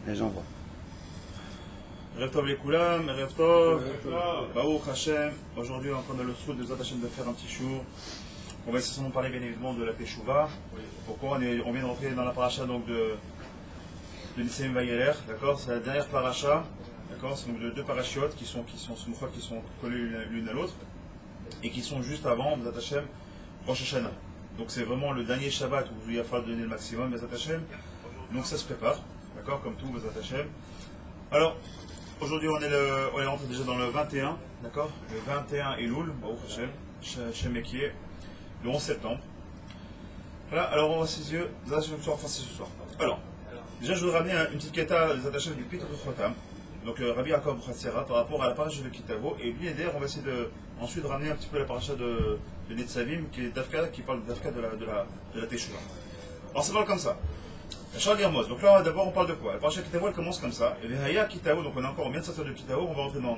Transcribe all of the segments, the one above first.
Et j'envoie. Rev Tov les Koulam, Rev Tov, Baruch Hashem. Aujourd'hui, on a le souhait de Zat Hashem de faire un petit show. On va essayer de parler bien évidemment de la Teshuvah. Pourquoi on vient de rentrer dans la paracha donc de Nissim Vayeler, d'accord? C'est la dernière paracha, d'accord? C'est donc de deux parachiotes qui sont collés l'une à l'autre et qui sont juste avant Zat Hashem Rosh Hashanah. Donc c'est vraiment le dernier Shabbat où il va falloir donner le maximum Zat Hashem. Donc ça se prépare, d'accord? Comme tout Zat Hashem. Alors, aujourd'hui, on est rentré déjà dans le 21, d'accord? Le 21 Elul, Baruch Hashem, Shem Ekieh, le 11 septembre. Voilà, alors on va ses yeux, Zat Hashem ce soir, enfin c'est ce soir. Alors, déjà je voudrais ramener une petite keta Zat Hashem du Pitre Chotam, donc Rabbi Yaakov Chatzera par rapport à la paracha de Kitavo, et puis d'ailleurs on va essayer ensuite de ramener un petit peu la paracha de Netzavim, qui est Dafka, qui parle Dafka de la Teshuvah. Alors ça parle comme ça. Charles Hermos. Donc là, d'abord, on parle de quoi? La paracha Kitavo, elle commence comme ça. Et Vehaya Kitavo, donc on vient de sortir de Kitavo, on va rentrer dans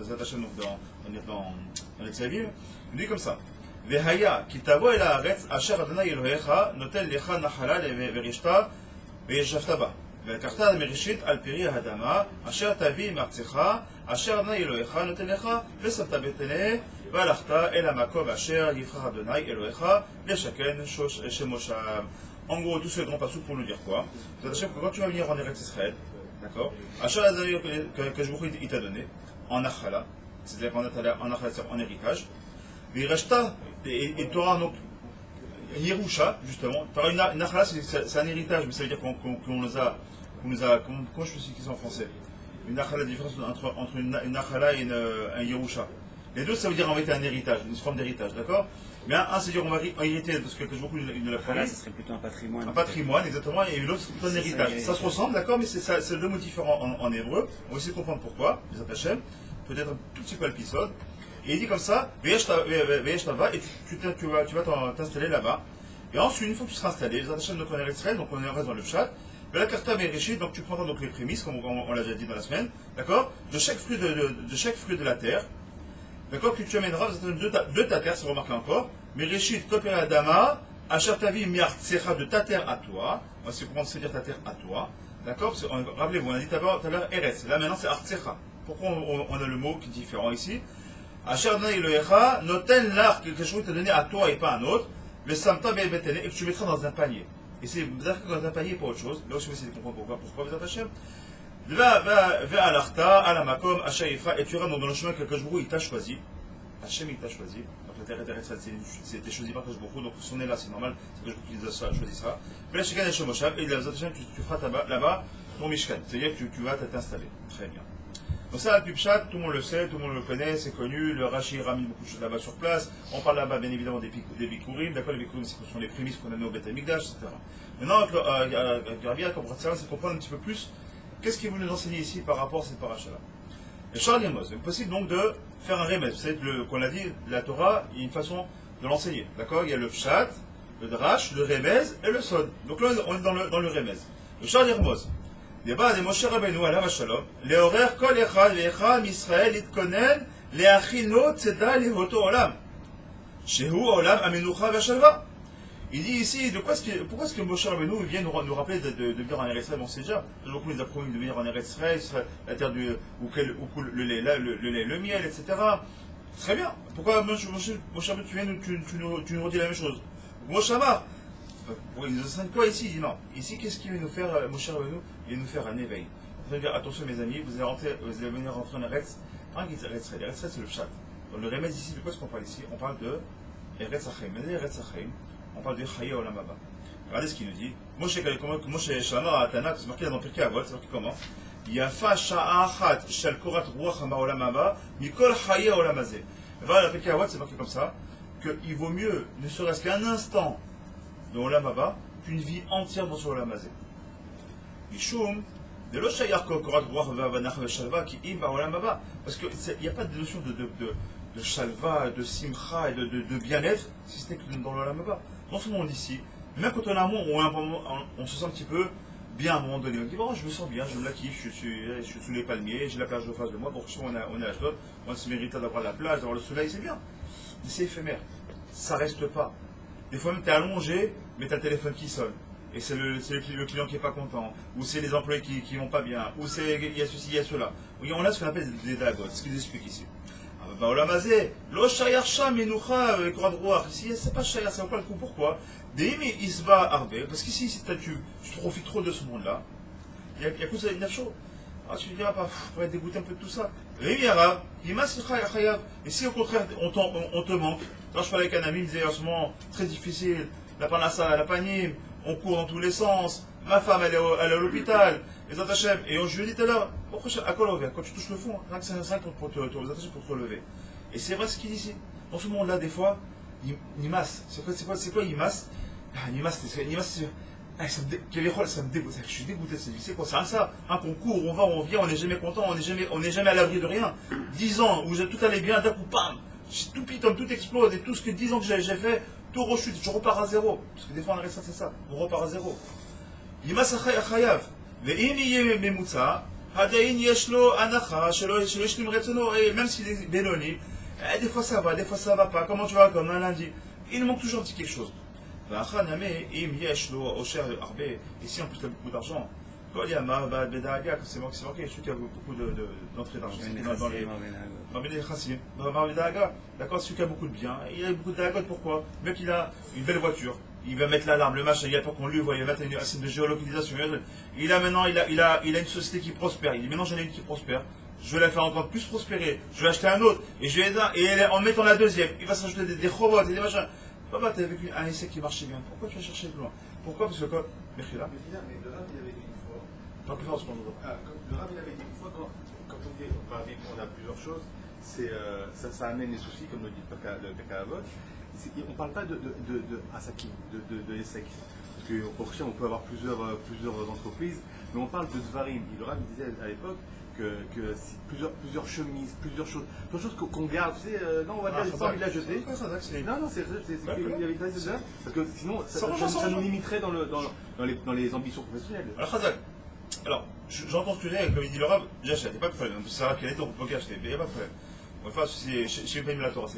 Zat Hashem, dans Netzavim. Il dit comme ça. Vehaya Kitavo el haaretz asher Adonai Elohecha notel lecha nachala verishta veyeshavta ba. ולקחת מראשית על פרי האדמה, אשר תביא מארצך, אשר אדוני אלוהיך נותן לך, ושמת בתנה, והלכת אל המקום אשר יבחר אדוני אלוהיך, לשכן שמו שם. En gros, tout ce grand passage pour nous dire quoi? C'est-à-dire que quand tu vas venir en Eretz Israël, d'accord, Asher Adonai que je vous il t'a donné, en Achala, c'est-à-dire en Achala, c'est en héritage, et tu auras donc Yerusha, justement, tu auras une Achala, c'est un héritage, mais ça veut dire qu'on nous a, comment je peux expliquer ça en français? Une Achala, la différence entre une Achala et un Yerusha. Les deux, ça veut dire en fait un héritage, une forme d'héritage, d'accord? Mais un, c'est dire on va hériter parce que beaucoup il ne l'a pas. Ce serait plutôt un patrimoine. Un patrimoine, exactement, et l'autre c'est plutôt un héritage. Ça se ressemble, d'accord, mais c'est deux mots différents en hébreu. On va essayer de comprendre pourquoi, les Hashem, peut-être un tout petit peu l'épisode. Et il dit comme ça, Veyeshtava, et tu vas t'installer là-bas. Et ensuite, une fois que tu seras installé, les Hashem donc on est Israël, donc on reste dans le chat. La carta Bereshit, donc tu prendras donc les prémices, comme on l'a déjà dit dans la semaine, d'accord, de chaque fruit de la terre. D'accord, que tu amèneras de ta terre, c'est remarqué encore. Mais Réchit, Topé Adama, Achartavi, Miartsecha, de ta terre à toi. On va essayer de comprendre ce que c'est dire ta terre à toi. D'accord, rappelez-vous, on a dit tout à l'heure Eretz. Là maintenant c'est Artsecha. Pourquoi on a le mot qui est différent ici? Achartavi, Elohecha, Noten l'art, quelque chose qui t'a donné à toi et pas à un autre. Le Samta Betene, et que tu mettras dans un panier. Et c'est dans un panier, pas autre chose. Là aussi, on va essayer de comprendre pourquoi vous attachez. Va à l'Arta, à la Makom, à Shaïfra, et tu iras dans le chemin que Kajbourou il t'a choisi. Hachem il t'a choisi. Donc la terre c'était choisi par Kajbourou, donc si on est là, c'est normal, c'est Kajbourou qui a choisi ça. Puis la Shekan et Shemoshab, et tu feras là-bas ton Mishkan, c'est-à-dire que tu vas t'installer. Très bien. Donc ça, le Pipchat, tout le monde le sait, tout le monde le connaît, c'est connu, le Rashi ramène beaucoup de choses là-bas sur place. On parle là-bas bien évidemment des Bikurim, d'accord, les Bikurim ce sont les prémices qu'on a mis au Beth Amikdash, etc. Maintenant, avec Rabbi Yaakov Chatzera, c'est comprendre un petit peu plus. Qu'est-ce qu'il veut nous enseigner ici par rapport à cette paracha-là? Et Charles Hermos, il est possible donc de faire un remède. Vous savez, qu'on l'a dit, la Torah, il y a une façon de l'enseigner. D'accord? Il y a le pshat, le drash, le remez et le sod. Donc là, on est dans le remez. Le Charles Hermos, débat de Moshe Rabbeinu alav shalom, les horaires kol echad ve'echad Israël itkonen le'achino tzeda lehoto olam. Shehu olam amenucha ve'shalva. Il dit ici, pourquoi est-ce que Moshe Rabbeinu vient nous rappeler de venir en Eretz Israël? On sait déjà, toujours qu'on nous a promis de venir en Eretz Israël, la terre où coule le lait, le miel, etc. Très bien. Pourquoi Moshe Rabbeinu, tu nous redis la même chose? Moshe Amar, il nous enseigne quoi ici? Il dit non. Ici, qu'est-ce qu'il vient nous faire, Moshe Rabbeinu? Il vient nous faire un éveil. Il va dire, attention mes amis, vous allez venir rentrer en Eretz. Eretz Israël. Eretz Israël, c'est le pshat. Dans le remède ici, de quoi est-ce qu'on parle ici? On parle de Eretz Achaim. Mais Eretz Achaim, on parle de Chaye Olam Haba. Regardez ce qu'il nous dit. Moshe Shamar Atana, c'est marqué dans Pirkei Avot, c'est marqué comment? Yafa Sha'achat Shel Korat Ruach Hama Olam Haba, Mikol Chaye Olam Hazeh. Voilà, dans Pirkei Avot, c'est marqué comme ça, qu'il vaut mieux, ne serait-ce qu'un instant dans Olam Haba, qu'une vie entière dans ce Olam Hazeh. Mishum, de lo Shayar Korat Ruach Hama Nach Shalva, qui im ba Olam Haba. Parce qu'il n'y a pas de notion de shalva, de simcha et de bien-être, si ce n'est que dans l'Olam Haba. Dans ce monde ici, même quand on a un moment, on se sent un petit peu bien à un moment donné. On dit, bon, je me sens bien, je me la kiffe, je suis sous les palmiers, j'ai la plage de face de moi, bon, on est à Ashdod, on se mérite d'avoir la plage, d'avoir le soleil, c'est bien. Mais c'est éphémère, ça reste pas. Des fois même, tu es allongé, mais tu as le téléphone qui sonne. et c'est le client qui n'est pas content, ou c'est les employés qui vont pas bien, ou il y a ceci, il y a cela. Oui, on a ce qu'on appelle des dagotes, ce qu'ils expliquent ici. Baolamazé, lo shayar sham menucha croix de roi. Ici, c'est pas shayar, c'est encore le coup. Pourquoi? Deimi isba arbe, parce qu'ici, tu profites trop de ce monde-là. Il y a que ça, il y a chaud. Ah, tu te dis, ah, bah, on va être dégoûté un peu de tout ça. Et si au contraire, on te manque, quand je parlais avec un ami, il disait en ce moment, très difficile, la panassa, la panime, on court dans tous les sens, ma femme, elle est à l'hôpital, les attachés, et je lui ai dit tout à l'heure, pourquoi à quoi l'envers? Quand tu touches le fond, rien que c'est un 5 pour te attacher pour te relever. Et c'est vrai ce qu'il dit ici. Dans ce monde-là, des fois, Nimas, c'est quoi Nimas? Nimas, c'est. Ça me dégoûte, je suis dégoûté de cette vie. C'est quoi? C'est ça, un concours, on va, on vient, on n'est jamais content, on n'est jamais à l'abri de rien. 10 ans où tout allait bien, d'un coup, bam, tout pitonne, tout explose, et tout ce que 10 ans que j'ai fait, tout rechute, je repars à zéro. Parce que des fois on arrive ça, c'est ça, on repart à zéro. Et même s'il est bénoni, des fois ça va pas, comment tu vas, comme un lundi, il manque toujours un petit quelque chose. Et si en plus tu as beaucoup d'argent, c'est marqué, celui qui a beaucoup d'entrées d'argent, dans les d'accord, celui qui a beaucoup de biens, il a beaucoup de dagotes, pourquoi? Le mec il a une belle voiture, il va mettre l'alarme, le machin, il n'y a pas qu'on lui voit, il va mettre un signe de géolocalisation, il a une société qui prospère, il dit maintenant j'en ai une qui prospère, je vais la faire encore plus prospérer, je vais acheter un autre, et en mettant la deuxième, il va s'ajouter des robots et des machins. Papa, tu as avec un essai qui marchait bien. Pourquoi tu vas chercher plus loin? Pourquoi? Parce que quand. Mais le Rav, il avait dit une fois. Pas plus fort ce qu'on veut. Le Rav, il avait dit une fois, quand on dit on a plusieurs choses, ça amène des soucis, comme le dit le Pekavot. On ne parle pas de Asaki, de Essek. Parce qu'au Chien, on peut avoir plusieurs entreprises, mais on parle de Dvarim. Le Rav disait à l'époque que plusieurs chemises, plusieurs choses qu'on garde, tu sais, non, on va dire, j'ai pas envie de la jeter. Non, c'est ça. Parce que sinon, ça nous limiterait dans les ambitions professionnelles. Alors, j'entends ce que j'ai, comme il dit le Rav, j'achète, il n'y a pas de problème. Ça va qu'il y a des tours, on peut acheter, il n'y a pas de problème. Enfin, chez Paim la Torah, ce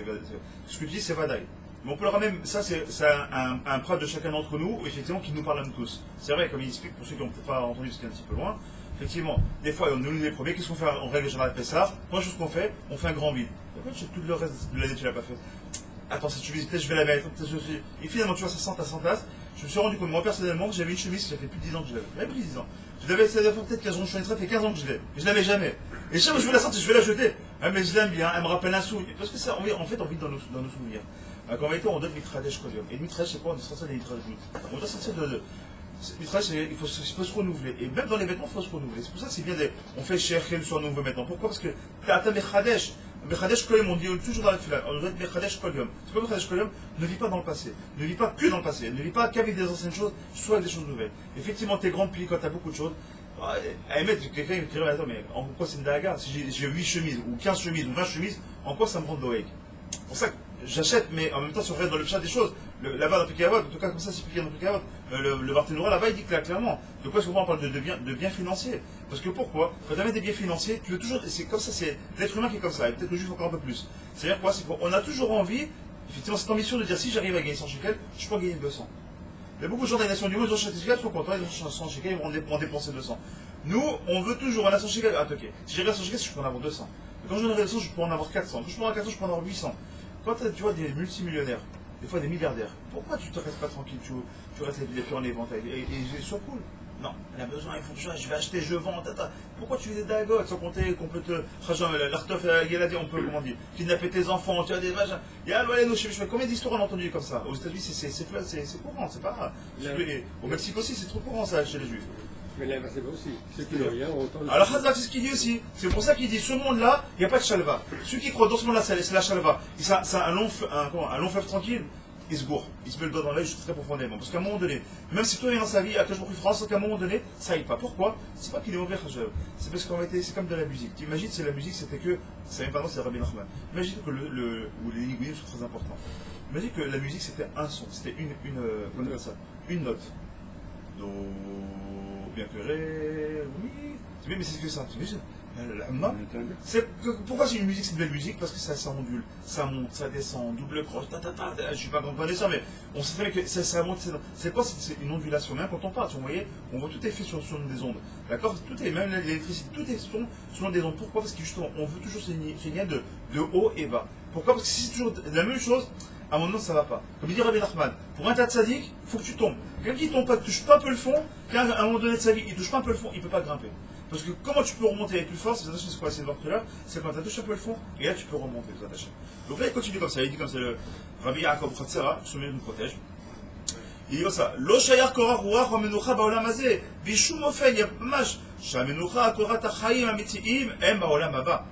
que tu dis, c'est Vadaï. Mais on peut le ramener, ça c'est un prat de chacun d'entre nous, effectivement, qui nous parle à nous tous. C'est vrai, comme il explique, pour ceux qui n'ont peut-être pas entendu ce qui est un petit peu loin, effectivement, des fois, on nous les premiers, qu'est-ce qu'on fait en règle générale Pessah? Première chose qu'on fait, on fait un grand vide. Pourquoi tout le reste de l'année, tu l'as pas fait? Attends, cette chemise, peut-être je vais la mettre. Et finalement, tu vois, ça sent ta tasse. Je me suis rendu compte, moi personnellement, que j'avais une chemise, ça fait plus de 10 ans que je l'avais. J'avais plus de 10 ans. Ça fait peut-être 15 ans que je suis ça fait 15 ans que je l'ai. Et je l'avais jamais. Et chaque fois que je vais la sortir, je vais la jeter. Ah, mais je l'aime bien, elle me rappelle un sou. Parce que ça, en fait, on vit dans nos souvenirs. Quand on était, on donne Mitradesh Kolium. Et Mitradesh, c'est quoi? On est sorti des Mitradesh. On doit sortir de. Mitradesh, il faut se renouveler. Et même dans les vêtements, il faut se renouveler. C'est pour ça que c'est bien, on fait Shekhel sur nouveau maintenant. Pourquoi? Parce que t'as Mitradesh. Mechadesh Kolium, on dit toujours dans la fila, on doit être Mechadesh Kolium. C'est quoi Mechadesh Kolium? Ne vis pas dans le passé. Ne vis pas que dans le passé. Ne vis pas qu'avec des anciennes choses, soit avec des choses nouvelles. Effectivement, tes grands plis, quand tu as beaucoup de choses, à émettre, quelqu'un me dirait, attends, mais en quoi c'est une daga? Si j'ai 8 chemises, ou 15 chemises, ou 20 chemises, en quoi ça me rend de l'oreille? C'est pour ça que j'achète, mais en même temps, si on regarde dans le chat des choses, là-bas dans Pikavot, en tout cas comme ça, c'est piqué dans Pikavot, le Barthénoura là-bas, il dit clairement, de quoi est-ce qu'on parle de biens financiers? Parce que pourquoi? Quand tu as des biens financiers, tu veux toujours, c'est comme ça, c'est l'être humain qui est comme ça, et peut-être le juif encore un peu plus. C'est-à-dire quoi? C'est qu'on a toujours envie, effectivement, cette ambition de dire, si j'arrive à gagner 100 shekels, je peux en gagner 200. Il y a beaucoup de gens dans les nations du monde, ils ont 100 shekels, ils sont contents, ils ont 100 shekels, ils vont dépenser 200. Nous, on veut toujours, on a 100 shekels, ok, si j'arrive à 100 shekels, je peux en avoir 200. Mais quand j'en aurai 200, je peux en avoir 400. Quand je peux en avoir 400, je peux en avoir 800. Quand tu vois des multimillionnaires, des fois des milliardaires, pourquoi tu te restes pas tranquille, tu restes les pieds en éventail et sois cool? Non, elle a besoin, il faut que je vais acheter, je vends, tata. Pourquoi tu fais des dagotes sans compter qu'on peut te. L'artof, on peut, comment dire, kidnapper tes enfants, tu as des vaches. Il y a je fais combien d'histoires on a entendu comme ça? Aux États-Unis, c'est courant, c'est pas. Au Mexique aussi, c'est trop courant ça chez les Juifs. Mais l'inverse aussi. Ceux qui n'ont rien ont entendu. Alors Hazak, c'est ce qu'il dit aussi. C'est pour ça qu'il dit ce monde-là, il n'y a pas de chalva. Ceux qui croient dans ce monde-là, c'est la chalva. C'est un long fleuve tranquille, il se gourre. Il se met le doigt dans l'œil très profondément. Parce qu'à un moment donné, même si tout est dans sa vie, à que je me France, qu'à un moment donné, ça n'aille pas. Pourquoi? C'est pas qu'il est mauvais, Khajab. C'est parce qu'en réalité, c'est comme de la musique. Tu imagines, c'est la musique, c'était que. C'est même pas c'est Rabbi Nachman. Imagine que où les linguismes sont très importants. Imagine que la musique, c'était un son. C'était une note. Do. Bien que ré, oui, Oui, mais c'est ce que ça. Pourquoi c'est une musique, c'est une belle musique? Parce que ça ondule, ça monte, ça descend, double croche, je suis pas grand connaisseur, mais on sait très bien que ça monte, c'est quoi? C'est une ondulation, même quand on parle, vous voyez, on voit tout est fait sur des ondes, d'accord? Tout est, même l'électricité, tout est selon des ondes. Pourquoi? Parce que justement, on veut toujours ce lien de haut et bas. Pourquoi? Parce que si c'est toujours la même chose, à un moment ça va pas. Comme il dit Rabbi Nachman, pour un tas de sadiques, il faut que tu tombes. Quelqu'un qui tombe pas, touche pas un peu le fond, qu'à un moment donné de sa vie, il touche pas un peu le fond, il peut pas grimper. Parce que comment tu peux remonter avec plus fort, c'est ce qu'on va essayer de voir tout à l'heure, c'est quand tu as touché un peu le fond, et là tu peux remonter, vous attachez. Donc là il continue comme ça, il dit comme ça, le Rabbi Yaakov Chatzera, je nous protège. Il dit comme ça, Lo shayar korach ruach hamenucha baolam hazeh, bishum ofen yamash, shamenucha korat hachaim amitiim, em baolam haba.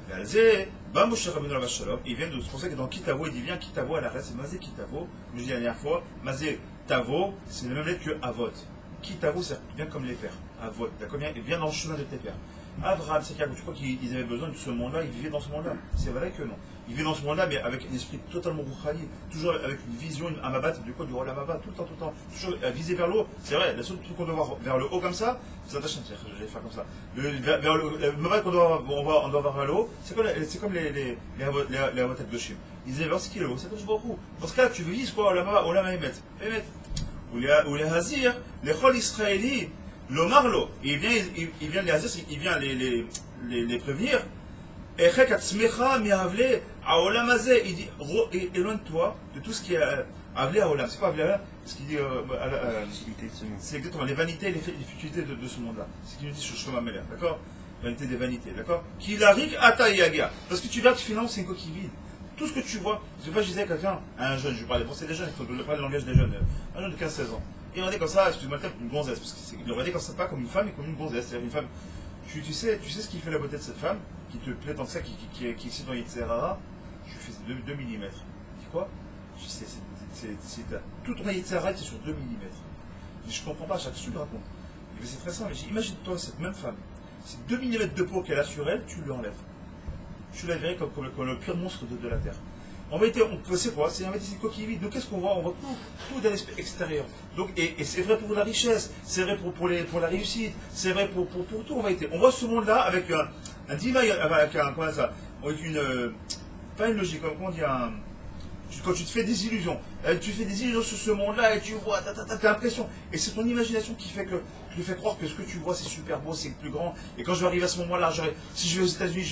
ועל זה, בא משה רבנו עליו השלום, il vient de, c'est pour ça que dans Kitavo, il dit viens Kitavo à l'arrêt, c'est Mazé Kitavo, je l'ai dit la dernière fois, Mazé Tavo, c'est la même lettre que Avot. Kitavo, c'est bien comme les pères, Avot, d'accord, il vient dans le chemin de tes pères. Abraham, c'est tu crois qu'ils avaient besoin de ce monde-là, ils vivaient dans ce monde-là. C'est vrai que non. Ils vivaient dans ce monde-là, mais avec un esprit totalement rouhani, toujours avec une vision, un mabat, du coup, du rôle Mabat, tout le temps, toujours visé vers le haut. C'est vrai, la seule truc qu'on doit voir vers le haut comme ça, c'est un tachin, je vais faire comme ça. Vers le mabat qu'on doit voir vers le haut, c'est comme les avotat de Chim. Ils disaient vers ce qu'il est haut, c'est comme je vois beaucoup. Parce que là, tu veux dire quoi, au lama émet. Ou les hazir, les chol israéliens, l'omarlo, il vient les hazir, il vient les prévenir. Il dit éloigne-toi de tout ce qui est avlé à Olam. C'est quoi avlé à Olam? Ce qu'il dit c'est exactement les vanités et les futilités de ce monde-là. C'est ce qu'il nous dit sur Shlomo Ameler, d'accord? Vanité des vanités, d'accord? Kilarik atayaga. Parce que tu verras que finalement c'est une coquille vide. Tout ce que tu vois, je disais à quelqu'un, à un jeune, je parlais, bon c'est des jeunes, il faut parler le langage des jeunes, un jeune de 15-16 ans. Il regardait comme ça, excuse-moi le terme, une gonzesse, parce qu'il regardait comme ça, pas comme une femme, mais comme une gonzesse, c'est-à-dire une femme. Tu sais ce qui fait la beauté de cette femme, qui te plaît tant que ça, qui excite ton Yitzhara, je lui fais 2 mm. Tu dis quoi? Je sais, tout ton Yitzhara, c'est sur 2 mm. Je comprends pas, chaque chose raconte. Mais c'est très simple, imagine-toi cette même femme, ces 2 mm de peau qu'elle a sur elle, tu lui enlèves. Tu la verrais comme le pire monstre de la Terre. En vérité, c'est quoi? C'est une coquille vide. Donc qu'est-ce qu'on voit? On voit tout d'un aspect extérieur. Donc, et c'est vrai pour la richesse, c'est vrai pour la réussite, c'est vrai pour tout en vérité. On voit ce monde-là avec un dimaï, avec comment ça? Avec pas une logique, comment dire, quand tu te fais des illusions, sur ce monde-là et tu vois, t'as l'impression. Et c'est ton imagination qui fait qui te fait croire que ce que tu vois c'est super beau, c'est plus grand. Et quand je vais arriver à ce moment-là, si je vais aux États-Unis,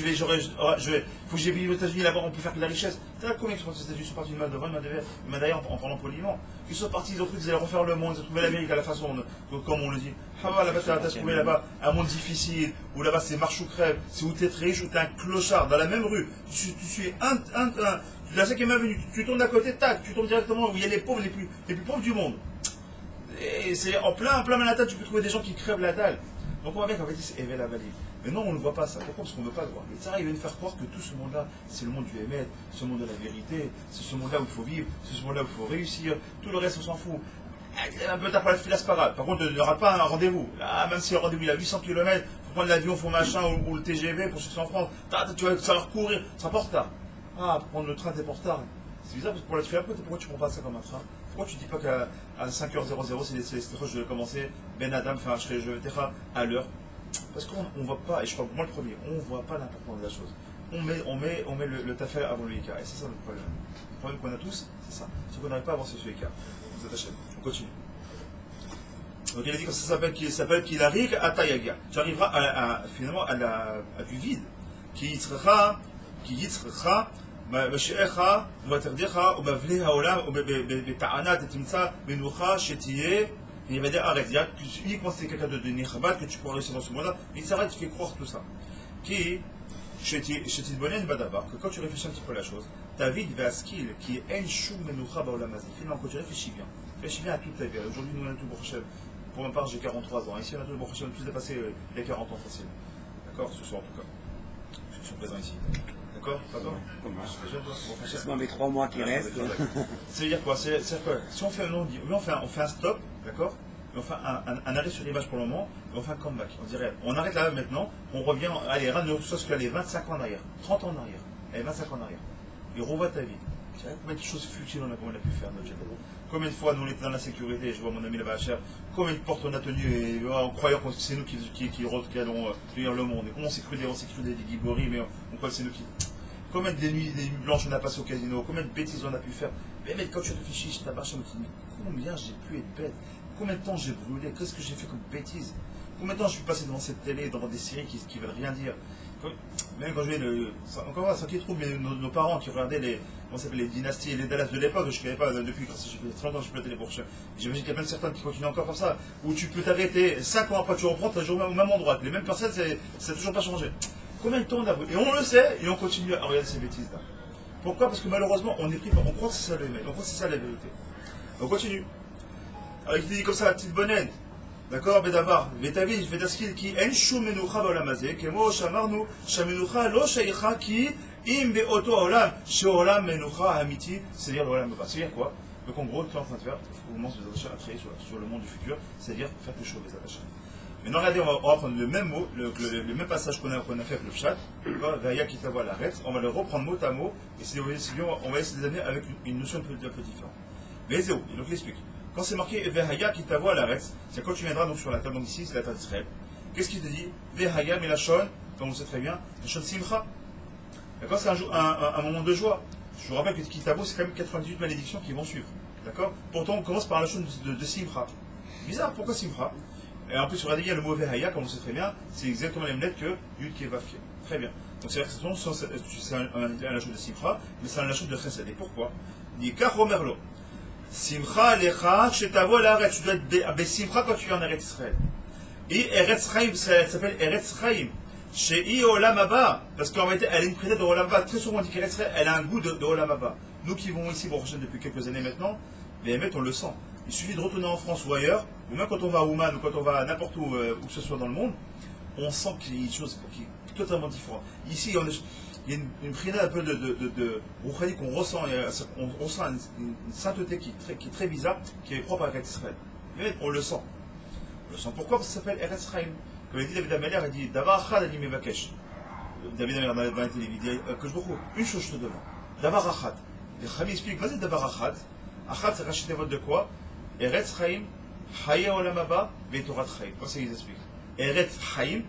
faut que j'ai vécu aux États-Unis là-bas, on peut faire de la richesse. T'as combien qui sont aux États-Unis, ils sont partis de main devant, de main derrière, de main derrière en parlant poliment. Ils sont partis, ils ont cru qu'ils allaient refaire le monde, ils ont trouvé l'Amérique à la façon, comme on le dit. Là-bas, t'as trouvé là-bas un monde difficile, où là-bas c'est marche ou crève, c'est où t'es très riche, où t'es un clochard, dans la même rue. Tu suis la 5e avenue, tu tournes à côté, tac, tu tombes directement où il y a les pauvres, les plus pauvres du monde. Et c'est en plein Manhattan, tu peux trouver des gens qui crèvent la dalle. Donc on voit bien qu'en fait c'est Evel Avali. Mais non, on ne voit pas ça. Pourquoi? Parce qu'on ne veut pas le voir. Et ça, il veut nous faire croire que tout ce monde-là, c'est le monde du Hémet, ce monde de la vérité, c'est ce monde-là où il faut vivre, c'est ce monde-là où il faut réussir. Tout le reste, on s'en fout. Un peu tard pour la file à parade. Par contre, il n'y aura pas un rendez-vous. Là, même si le rendez-vous il a 800 km, il faut prendre l'avion, il faut machin, ou le TGV pour ceux qui sont en France. Tu vas savoir courir, ça sera pas en retard. Ah, pour prendre le train, t'es pas en retard. C'est bizarre parce que pour la file à parade, pourquoi tu prends pas ça comme un train? Pourquoi tu dis pas qu'à 5h00, c'est les je vais commencer, Ben Adam fait un Techa à l'heure? Parce qu'on ne voit pas, et je crois que moi le premier, on ne voit pas l'importance de la chose. On met le tafel avant le Ika. Et c'est ça le problème. Le problème qu'on a tous, c'est ça. C'est qu'on n'arrive pas à avoir ce Ika. Vous attachez. On continue. Donc il a dit que ça s'appelle Kilarik Atayaga. Tu arriveras finalement à du vide. Qui yitzrecha, בשעך ובתרדיך ובבלי העולם ובטענת תמצא מנוחה שתהיה יבדי הארץ. Uniquement c'est quelqu'un de Nechbad que tu pourras réussir dans ce monde-là. Il s'arrête, tu fais croire tout ça. Qui, chez Titbonen Badabar, que quand tu réfléchis un petit peu à la chose, ta vie va skill qui est en chou menoucha baolamazi. Finalement, quand tu réfléchis bien à toute ta vie. Aujourd'hui, nous on a tout Borchem. Pour ma part, j'ai 43 ans. Ici, on a tout Borchem, tous dépassé les 40 ans facile. D'accord? Ce soir en tout cas. Ceux qui sont présents ici. D'accord? C'est dans les 3 mois qui restent. Ça veut dire quoi? C'est quoi? Si on fait on fait un stop, d'accord? On fait un arrêt sur l'image pour le moment, et on fait un comeback. On dirait, on arrête là maintenant, on revient, allez, soit ce qu'il y a les 25 ans en arrière, 30 ans en arrière, allez, 25 ans en arrière. Et revois ta vie. Combien de choses futiles on a pu faire notre Jabba. Combien de fois nous on était dans la sécurité, je vois mon ami là-bas à Cher, combien de portes on a tenues en croyant que c'est nous qui allons tenir le monde. Et comment on s'est cru des giboris, mais on croit que c'est nous qui. Combien de nuits blanches on a passé au casino, combien de bêtises on a pu faire. Mais quand tu réfléchis, je t'abache, je me dis, combien j'ai pu être bête, combien de temps j'ai brûlé, qu'est-ce que j'ai fait comme bêtises, combien de temps je suis passé devant cette télé, devant des séries qui veulent rien dire. Même quand je vais encore ça qui trouve nos parents qui regardaient les dynasties et les Dallas de l'époque, je ne connais pas depuis, j'ai fait 30 ans que je pilotais les Porsche. J'imagine qu'il y a plein de certaines qui continuent encore comme ça, où tu peux t'arrêter 5 ans après, tu reprends toujours au même endroit, les mêmes personnes, ça n'a toujours pas changé. Combien de temps on a brûlé? Et on le sait, et on continue à regarder ces bêtises-là. Pourquoi? Parce que malheureusement, on est pris par. On croit que c'est ça le on croit que c'est ça la vérité. On continue. Alors il dit comme ça, la petite bonnette. D'accord, Bedavar, Vetavi, Vedaskil qui enchou menucha baolamazé, kemo shamarnu, shamenucha lo sheicha ki im beoto olam, sheolam menucha hamiti, c'est-à-dire l'olam baba. C'est-à-dire quoi? Donc en gros, ce que tu es en train de faire, il faut commencer des attachés à créer sur le monde du futur, c'est-à-dire faire tes choses, les attachés. Maintenant, regardez, on va prendre le même mot, le même passage qu'on a fait avec le chat, Vaya qui t'avoue la rette, on va le reprendre mot à mot, et on va essayer de les amener avec une notion un peu différente. Mais Zéo, donc il explique. Quand c'est marqué Vehaya qui t'avoue la rette, c'est quand tu viendras donc sur la table, donc ici c'est la table d'Israël. Qu'est-ce qu'il te dit? Vehaya Melachon, comme on sait très bien, Melachon Simcha. D'accord, c'est un moment de joie. Je vous rappelle que Kitabo, c'est quand même 98 malédictions qui vont suivre. D'accord? Pourtant, on commence par la chose de Simcha. Bizarre, pourquoi Simcha? Et en plus, regardez bien le mot Vehaya, comme on sait très bien, c'est exactement les mêmes lettres que Yud qui est Vafke. Très bien. Donc c'est un lachon de Simcha, mais c'est un lachon de Chesed. Et pourquoi? Il dit Kach Romerlo. Simcha lecha shetavo la'aretz. Tu dois être Simcha quand tu es en Eretz Israël. Et Eretz Chaim, ça s'appelle Eretz Chaim. Chez Olam Haba, parce qu'en réalité, elle est une prédette de Olam Haba. Très souvent, on dit qu'Eretz Israël, elle a un goût de Olam Haba. Nous qui vivons ici, bon, depuis quelques années maintenant, mais on le sent. Il suffit de retourner en France ou ailleurs, ou même quand on va à Ouman ou quand on va n'importe où, où que ce soit dans le monde, on sent qu'il y a une chose qui est totalement différente. Ici, il y a une prina un peu de Rouhani qu'on ressent, on ressent une sainteté qui est très bizarre, qui est propre à Eretz Israël. Mais on le sent. On le sent. Pourquoi? Parce que ça s'appelle Eretz Chaim. Comme il dit David Ameller, il dit Davar Achad Ani Mevakesh. David Ameller dans la télé, il dit que je me trouve une chose je te demande. Davar Achad. Et Chami explique, vas-y Davar Achad. Achad, c'est racheter votre de quoi? Eretz Chaim, Haye Olam Haba, Vetorat Chaim. Comme ça, ils expliquent. Eretz Chaim,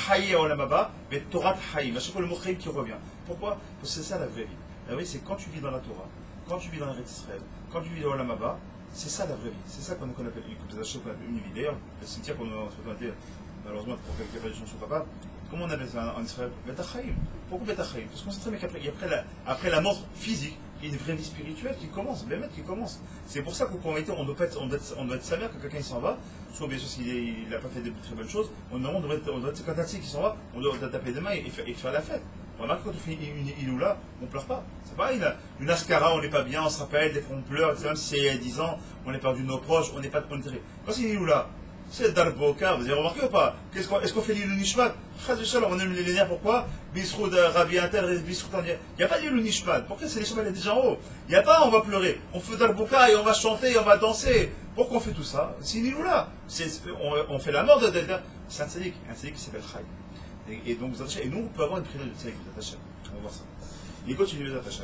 Haye Olam Haba, Vetorat Chaim. À chaque fois, le mot Chaim qui revient. Pourquoi? Parce que c'est ça la vraie vie. La vraie vie, c'est quand tu vis dans la Torah, quand tu vis dans Eretz Israël, quand tu vis dans Olam Haba, c'est ça la vraie vie. C'est ça qu'on appelle une vie. D'ailleurs, le cimetière qu'on a fréquenté, malheureusement, pour quelques traditions sur papa, comment on appelle ça en Israël? Betachaim. Pourquoi Betachaim? Parce qu'on sait très bien qu'après la mort physique, il y a une vraie vie spirituelle qui commence, bien qui commence. C'est pour ça qu'on doit être sa mère quand quelqu'un s'en va, soit bien sûr s'il n'a pas fait de très bonnes choses, on doit être quand un qui s'en va, on doit taper des mains et faire la fête. Remarque, quand on fait une iloula, on ne pleure pas. C'est pareil, une ascara, on n'est pas bien, on se rappelle, des fois on pleure, même si c'est il y a 10 ans, on est perdu de nos proches, on n'est pas de terrible. Quand c'est une iloula, c'est Darboka, vous avez remarqué ou pas? Est-ce qu'on fait l'ilou nishmat? On aime les nerfs, pourquoi? Bisroud, Rabbi Intel, Bisroud, il n'y a pas d'ilou nishmat. Pourquoi c'est l'ishmat, elle est déjà en haut? Il n'y a pas, on va pleurer. On fait Darboka et on va chanter et on va danser. Pourquoi on fait tout ça? C'est une iloula. On fait la mort de c'est un tzaddik qui s'appelle Chai. Et donc, et nous, on peut avoir une prière de tzaddik, on va voir ça. Il continue les attachés.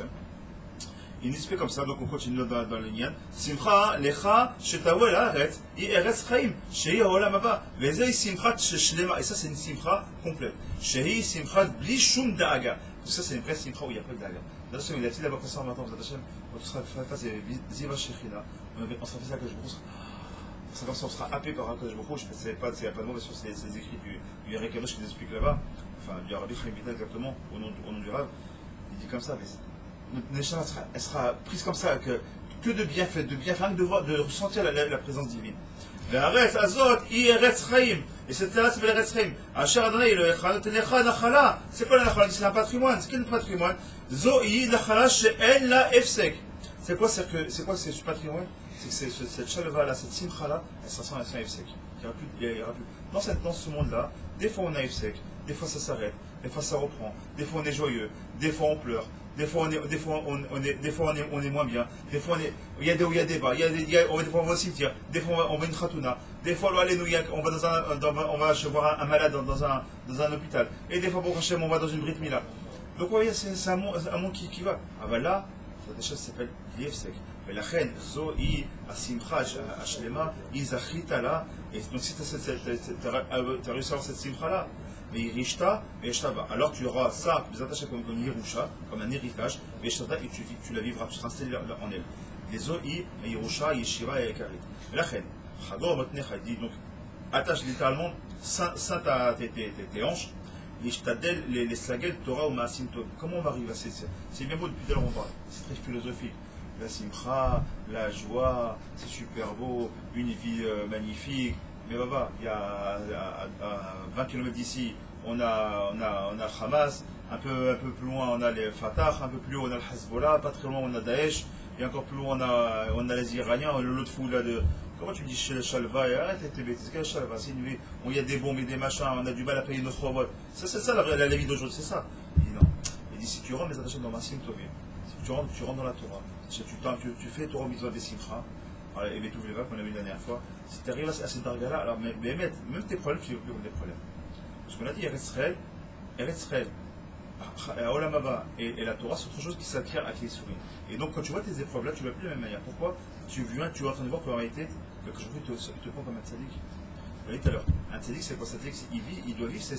Il explique comme ça, donc on continue dans le lien. Simcha lecha shetavu el haaretz hi eretz chaim shehi haolam haba vezeh simcha shlema. Et ça c'est une simcha complète. Shehi simcha bli shum daaga. Ça c'est une vraie simcha où il n'y a pas de daaga. D'ailleurs, il a dit d'abord que ça en maintenant, vous attachez, on sera face à Ziva Shechina. On sera fait ça que je brousse. C'est comme ça, on sera happé par Akadosh Baruch Hu. Je ne sais pas, s'il n'y a pas de mot, bien sûr, c'est les écrits du Yerek Kadosh qui les explique là-bas. Enfin, du Rabbi Chaim Vital exactement, au nom du Rav. Il dit comme ça, mais notre neshama elle sera prise comme ça, que de bienfaits, rien que de ressentir la présence divine. L'Aretz Azot, Eretz Chaim. Et cette terre-là s'appelle Eretz Chaim. Asher Adonai, le Echad, Tenecha, Nachala. C'est quoi la Nachala? C'est un patrimoine. C'est quel patrimoine? Zo'i, Nachala, She'en la Efsek. C'est quoi ce patrimoine? C'est que cette chalva-là, cette simcha-là, elle sera sans Efsek. Il n'y aura plus. Dans ce monde-là, des fois on a Efsek, des fois ça s'arrête, des fois ça reprend, des fois on est joyeux, des fois on pleure. Des fois on est moins bien. Des fois il y a des débats. Des fois on va au cimetière. Des fois on va une khatouna. Des fois on va voir un malade dans un hôpital. Et des fois pour Hachem on va dans une brit mila. Donc vous voyez c'est un monde qui va. Ah ben là, ça s'appelle Yefsek. Mais la reine, Zoï, Asimcha, Ashlema, Izachita là, et donc si tu as réussi à avoir cette simcha là, mais Irishta, et Shtaba, alors tu auras ça, comme une Yerusha, comme un héritage, et Shtaba, et tu la vivras, tu seras installé en elle. Les Zoï, Yerusha, Yeshiva et Ekarit. La reine, Chagor, Motnecha, dit donc, attache littéralement, ceint tes hanches, les slagel, Torah ou Maasim Tov. Comment on va arriver à c'est bien beau depuis tout à l'heure on parle, c'est très philosophique. La simcha, la joie, c'est super beau, une vie magnifique. Mais baba, il y a à 20 km d'ici, on a Hamas, un peu plus loin on a les Fatah, un peu plus haut on a le Hezbollah, pas très loin on a Daesh, et encore plus loin on a les Iraniens, l'autre fou là de. Comment tu dis chez le Shalva, arrête tes bêtises, quel Shalva, c'est une vie où il y a des bombes et des machins, on a du mal à payer nos trois votes. C'est ça la vie d'aujourd'hui, c'est ça. Il dit non. Il dit si tu rentres les attachés dans Massim Tovim, si tu rentres dans la Torah, si tu fais Torah Mitzvah des Simcha, et les Touvéva qu'on a vu la dernière fois, si tu arrives à cette darga-là, alors même tes problèmes, tu vas des problèmes. Parce qu'on a dit Eretz Israël, Olam Haba et la Torah, c'est autre chose qui s'acquiert à qui sourit. Et donc quand tu vois tes épreuves là, tu ne vas plus de la même manière. Pourquoi? Tu es en train de voir qu'en réalité, quelque chose te prend comme un tzaddik. Je l'ai dit tout à l'heure, un tzaddik c'est quoi? Un tzaddik, il doit vivre ses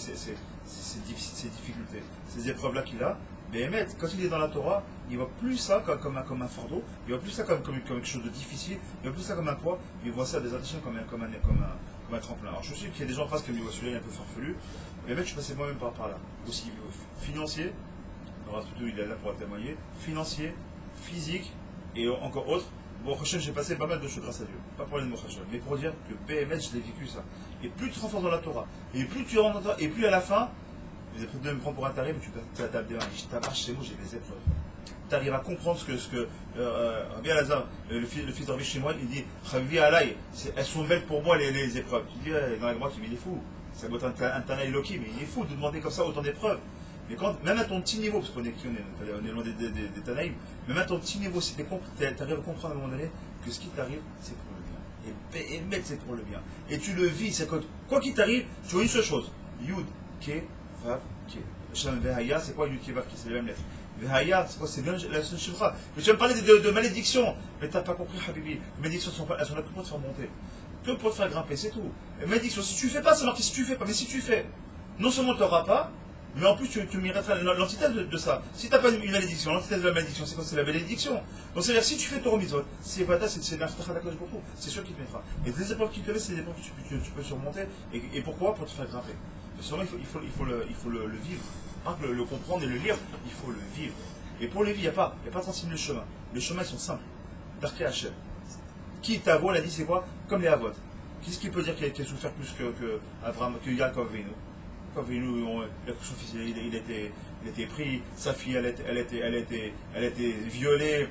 difficultés, ces épreuves-là qu'il a. Mais quand il est dans la Torah, il ne voit plus ça comme un fardeau, il ne voit plus ça comme quelque chose de difficile, il ne voit plus ça comme un poids, il voit ça des attachés comme un tremplin. Alors je suis sûr qu'il y a des gens en face qui me disent celui-là est un peu farfelu, mais je suis passé moi-même par là. Aussi financier, il est là pour témoigner, financier, physique et encore autre. Bon, j'ai passé pas mal de choses grâce à Dieu, pas pour les mots mais pour dire que BMS, je l'ai vécu ça. Et plus tu te renforces dans la Torah, et plus tu rentres dans la Torah, et plus à la fin, les épreuves de me prendre pour un tarif, tu t'adaptes des mains. Je t'arrache ces mots, j'ai des épreuves. Tu arrives à comprendre ce que Rabbi Elazar, le fils d'Orvi chez moi, il dit Rabbi Alaï, elles sont belles pour moi les épreuves. Tu dis, dans la grotte, il est fou. Ça doit être un Tanaï Loki, mais il est fou de demander comme ça autant d'épreuves. Mais même à ton petit niveau, parce qu'on est qui on est loin des Tanaïm, même à ton petit niveau, si tu arrives à comprendre à un moment donné que ce qui t'arrive, c'est pour le bien. Et c'est pour le bien. Et tu le vis, c'est quoi qu'il t'arrive, tu vois une seule chose Yud, Ke, Vav, Ke. Shem Vehaya, c'est quoi Yud, Ke, Vav, Ke? C'est les mêmes lettres. Vehaya, c'est quoi? C'est bien la Shifra. Mais tu vas me parler de malédiction. Mais tu n'as pas compris, Habibi. Les malédictions, elles sont là que pour te faire monter, que pour te faire grimper, c'est tout. Les malédictions, si tu fais pas, c'est marqué si tu fais pas. Mais si tu fais, non seulement tu n'auras pas, mais en plus tu mériteras l'antithèse de ça. Si tu n'as pas une malédiction, l'antithèse de la malédiction, c'est quoi? C'est la bénédiction. Donc c'est-à-dire, si tu fais Torah Mitzvot, c'est l'Aftachah d'Akadosh Baruch Hu, c'est sûr qu'il te mettra. Et les épreuves qu'il te met, c'est des épreuves que tu peux surmonter. Et pourquoi? Pour te faire grimper. Mais seulement, il faut le vivre. Hein, le comprendre et le lire, il faut le vivre. Et pour le vivre, il n'y a pas 36 000 chemins. Les chemins, ils sont simples. Darkei Hashem. Qui Tavo, on a dit, c'est quoi? Comme les Havot. Qu'est-ce qui peut dire qu'il a souffert plus que Yaakov Avinu? Quand son fils il était pris, sa fille elle était violée,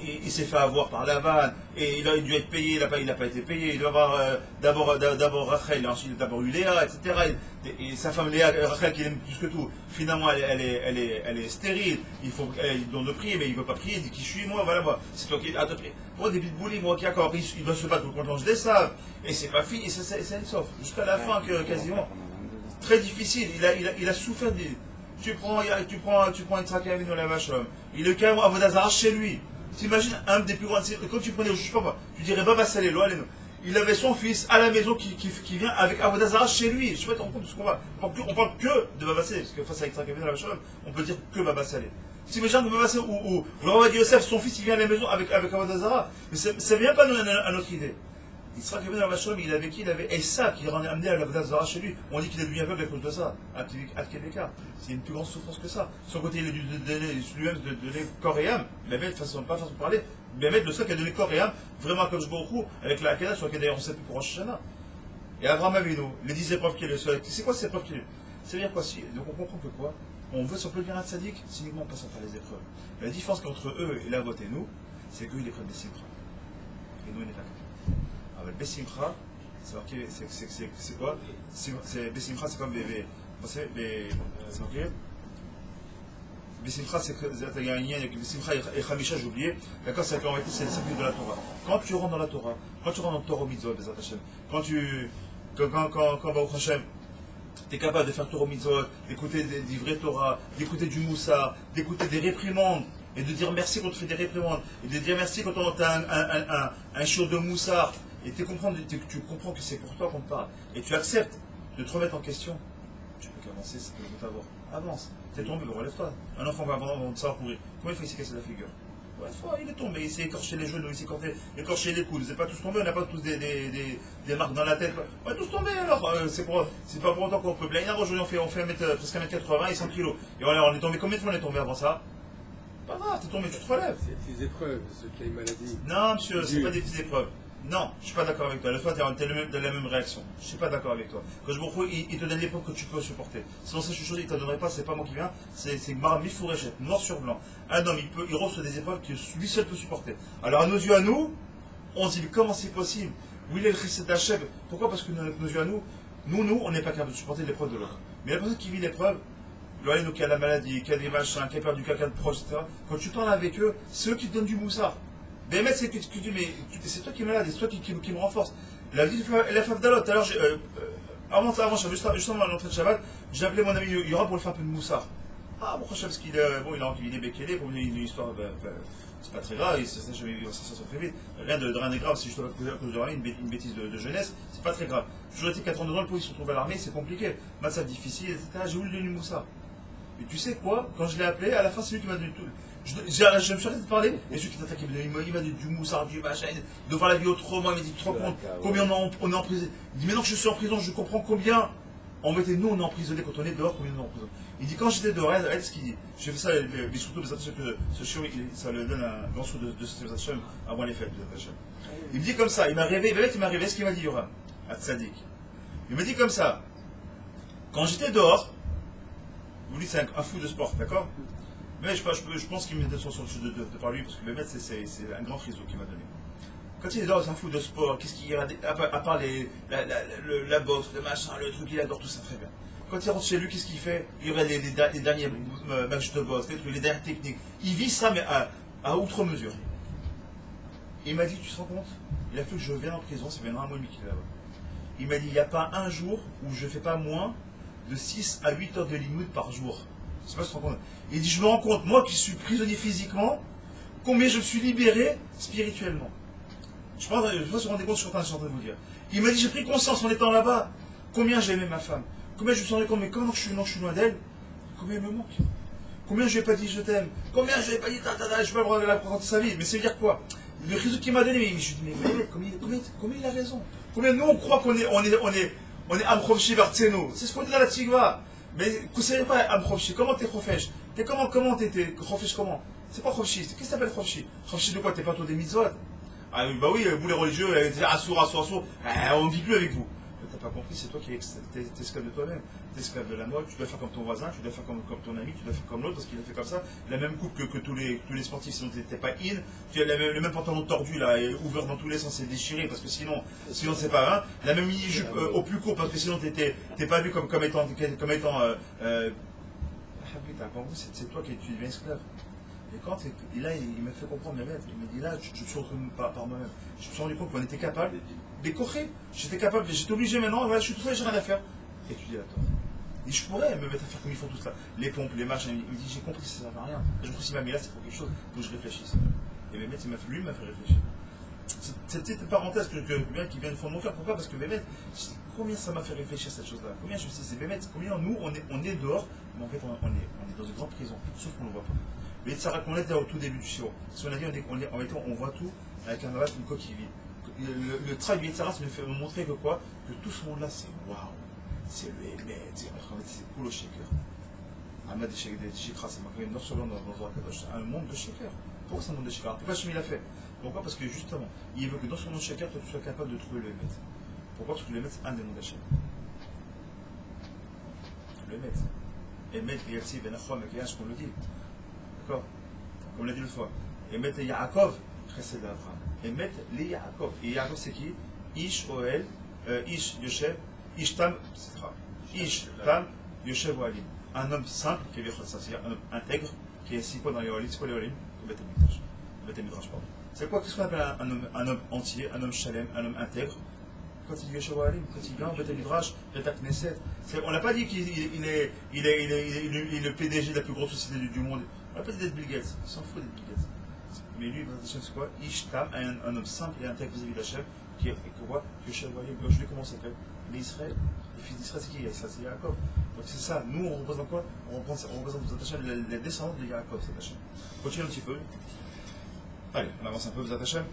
il s'est fait avoir par Lavan, et il a dû être payé, il n'a pas été payé, il doit avoir d'abord Rachel, ensuite d'abord eu Léa, etc. Et sa femme Léa, Rachel qui l'aime plus que tout, finalement elle est stérile, il donne de prier, mais il ne veut pas prier, il dit qui je suis, moi, c'est toi qui as te prier. Moi, des bitboulis, moi qui encore, il doit se battre contre l'ange des sables, et c'est pas fini, et ça il s'offre, jusqu'à la fin quasiment. Très difficile, il a souffert tu prends une traquée dans la vache, il est quand même à Vodazara chez lui. T'imagines un des plus grands. Quand tu prenais, je sais pas moi, tu dirais Baba Salé, il avait son fils à la maison qui vient avec Avodazara chez lui. Je sais pas, tu te rends compte de ce qu'on va. On parle que de Baba Salé, parce que face à Yitzhak Avinu, on peut dire que Baba Salé. T'imagines que Baba Salé ou Rabbi Yosef, son fils, il vient à la maison avec Avodazara. Mais ça vient pas à notre idée. Yitzhak Avinu, il avait Essa qui l'a amené à l'Avodazara chez lui. On dit qu'il est devenu aveugle à cause de ça. À quel écart? C'est une plus grande souffrance que ça. Son côté, il a dû lui-même donner corps et âme, mais pas façon de parler, mais mettre le seul qui a donné corps et âme, vraiment comme je beaucoup, avec la Hakeda, sur laquelle d'ailleurs on sait plus pour Rosh Hashanah. Et Abraham Avinu, les 10 épreuves qu'il a eues, c'est quoi ces épreuves qu'il a eues? C'est-à-dire quoi? Donc on comprend que quoi? On veut s'en devenir un tzaddik, c'est uniquement en passant par les épreuves. La différence entre eux et la vote et nous, c'est qu'eux ils prennent des simcha. Et nous on est là. Alors le Simcha, c'est marqué, c'est quoi? Simcha, c'est comme c'est marqué. Bessimcha, il y a un lien avec Bessimcha et Chamisha, j'ai oublié. D'accord, c'est en réalité, c'est le cycle de la Torah. Quand tu rentres dans la Torah, quand tu rentres dans le Torah Mitzvot, quand Baruch Hashem, tu es capable de faire Torah Mitzvot, d'écouter des vrais Torah, d'écouter du Moussar, d'écouter des réprimandes, et de dire merci quand tu fais des réprimandes, et de dire merci quand tu as un show de Moussar, et tu comprends que c'est pour toi qu'on te parle, et tu acceptes de te remettre en question, tu peux qu'avancer, c'est pour t'avoir. Avance, t'es tombé, relève-toi. Un enfant va avant de savoir courir. Combien de fois il s'est cassé la figure? Ouais, il est tombé, il s'est écorché les genoux, il s'est écorché les coudes. C'est pas tous tombés, on n'a pas tous des marques dans la tête. On est tous tombés alors. C'est pas pour autant qu'on peut plaindre. Aujourd'hui, on fait presque 1m80 et 100 kg. Et voilà, on est tombé. Combien de fois on est tombé avant ça? Pas grave, t'es tombé, tu te relèves. C'est des épreuves, ceux qui ont une maladie. Non, monsieur, c'est pas des petites épreuves. Non, je suis pas d'accord avec toi. Le fois, tu as la même réaction. Je suis pas d'accord avec toi. Quand je me retrouve, il te donne l'épreuve que tu peux supporter. Sinon, ça, je suis il ne te donnerait pas, c'est pas moi qui viens, c'est Marami Fouréchette, noir sur blanc. Un homme, il reçoit des épreuves que lui seul peut supporter. Alors, à nos yeux, à nous, on se dit, mais comment c'est possible? Où il est le Chesed d'Hachem? Pourquoi? Parce que nos yeux, à nous, on n'est pas capable de supporter l'épreuve de l'autre. Mais la personne qui vit l'épreuve, nous qui a la maladie, qui a des machins, qui a perdu quelqu'un de proche, etc., quand tu parles avec eux, c'est eux qui te donnent du moussard. Mais c'est que tu dis, mais c'est toi qui es malade, c'est toi qui me renforce. La vie, la fave d'Alot, alors, avant, juste avant l'entrée de Shabbat, j'ai appelé mon ami Yura pour le faire un peu de moussard. Ah, bon, parce qu'il il est béquélé, pour une histoire, c'est pas très grave, ça sort très vite. Rien de grave, c'est juste à cause de rien, une bêtise de jeunesse, c'est pas très grave. Toujours été 4 ans dedans, le pauvre, il se retrouve à l'armée, c'est compliqué. Massage difficile, etc. J'ai voulu lui donner du moussard. Et tu sais quoi, quand je l'ai appelé, à la fin, c'est lui qui m'a donné tout. Je me suis arrêté de parler, et celui qui t'attaquait, il m'a dit du moussard, du machin, de voir la vie autrement, il m'a dit, tu te rends compte combien on est en prison. Il dit, maintenant que je suis en prison, je comprends combien on est emprisonnés quand on est dehors, combien on est en prison. Il dit, quand j'étais dehors, regarde ce qu'il dit. J'ai fait ça, mais surtout, que ce chiot, ça le donne un grand sou de ce Hachem avant les fêtes, il me dit comme ça, il m'a rêvé, ce qu'il m'a dit, Yoram, à Tzadik. Il m'a dit comme ça, quand j'étais dehors, vous dites, c'est un fou de sport, d'accord? Mais je pense qu'il m'était sur le sujet de par lui, parce que le maître, c'est un grand réseau qu'il m'a donné. Quand il est dehors, c'est un fou de sport, qu'est-ce qu'il a, à part la boxe, le machin, le truc, il adore tout ça très bien. Quand il rentre chez lui, qu'est-ce qu'il fait? Il regarde les derniers matchs de boxe, les dernières techniques. Il vit ça, mais à outre mesure. Il m'a dit, tu te rends compte? Il a fait que je vienne en prison, ça fait un mois et demi qu'il est là-bas. Il m'a dit, il n'y a pas un jour où je ne fais pas moins de 6 à 8 heures de limite par jour. Je sais pas si tu te rends compte. Il dit, je me rends compte, moi qui suis prisonnier physiquement, combien je suis libéré spirituellement. Je pense que vous vous rendez compte, je suis en train de vous dire. Il m'a dit, j'ai pris conscience en étant là-bas, combien j'ai aimé ma femme, combien je me suis rendu compte, mais comment je suis loin d'elle, combien il me manque. Combien je lui ai pas dit je t'aime, combien je lui ai pas dit je vais avoir la présenter sa vie, mais c'est dire quoi? Le réseau qu'il m'a donné, je lui ai dit, mais combien il a raison. Combien nous on croit qu'on est Amrovchi Bartzeno. C'est ce qu'on dit dans la Tigva. Mais vous ne savez pas, Amrovchi, comment t'es Chofesh? Comment t'étais Chofesh comment? C'est pas Chofchi, qu'est-ce que ça s'appelle Chofchi? Chofchi de quoi? T'es pas toi des mitzvot? Ah bah oui, vous les religieux, assour, on ne vit plus avec vous. T'as pas compris, c'est toi qui es esclave de toi-même. T'es esclave de la mode, tu dois faire comme ton voisin, tu dois faire comme ton ami, tu dois faire comme l'autre parce qu'il a fait comme ça. La même coupe que tous les sportifs, sinon t'étais pas in. Tu as le même pantalon tordu là, ouvert dans tous les sens et déchiré parce que sinon c'est pas un. La même mini-jupe au plus court parce que sinon t'es pas vu comme étant. C'est toi qui deviens esclave. Et là, il m'a fait comprendre, le maître. Il m'a dit là, je me suis retrouvé par moi-même. Je me suis rendu compte qu'on était capable d'écorcher. J'étais capable, j'étais obligé maintenant, voilà, je suis tout seul, j'ai rien à faire. Et tu dis, attends. Et je pourrais me mettre à faire comme ils font tout ça. Les pompes, les machins. Il me dit, j'ai compris, ça ne sert à rien. Je me suis dit, s'il m'a mis là, c'est pour quelque chose, il faut que je réfléchisse. Et le maître, lui, m'a fait réfléchir. Cette petite parenthèse qui vient de fond de mon cœur. Pourquoi? Parce que Bémet, combien ça m'a fait réfléchir cette chose-là? Combien je me suis dit, c'est Bémet, combien nous, on est dehors, mais en fait, on est dans une grande prison, sauf qu'on ne le voit pas. Mais Sarah qu'on était au tout début du Shiur. Si on a dit, on voit tout avec un malade, une coquille vide. Le travail de Sarah, ça me fait me montrer que quoi? Que tout ce monde-là, c'est waouh, c'est le Hémet, c'est cool au shaker. Ahmad des Shekra, c'est marqué non seulement dans un monde de shaker. Pourquoi c'est un monde de shaker? Pourquoi Hachem il l'a fait? Pourquoi? Parce que justement, il veut que dans son monde de shaker, toi tu sois capable de trouver le Hémet. Pourquoi? Parce que le Hémet, c'est un des mondes d'Hachem. Le Hémet. Hémet, Yelsi, Ben Achom, ce qu'on le dit. D'accord? Comme on l'a dit une fois. Emet et Yaakov, Chesed Avraham. Emet les Yaakov. Et Yaakov c'est qui? Ish Oel, Ish Yoshev, Ish Tam, etc. Ish Tam, Yoshev Oalim. Un homme simple qui est Vichot, c'est-à-dire un homme intègre qui est assis quoi dans les Oalim? C'est quoi les Oalim? Le Beth Midrash. Le Beth Midrash, pardon. C'est quoi? Qu'est-ce qu'on appelle un homme entier, un homme shalem, un homme intègre? quand il vient chez Walim, quand il vient au Beth Midrash, Beth Knesset. On n'a pas dit qu'il est le PDG de la plus grosse société du monde. On n'a pas dit d'être Bill Gates. Il s'en fout d'être Bill Gates. Mais lui, c'est quoi? Ishtam, un homme simple et intègre vis-à-vis d'Hachem, qui voit que chez Walim, je sais comment ça s'appelle. Mais Israël, les fils d'Israël, c'est qui? Ça, c'est Yaakov. Donc c'est ça. Nous, on représente quoi? On représente Hachem, les descendants de Yaakov, c'est Hachem. Continue un petit peu. Allez, on avance un peu, vous Hachem.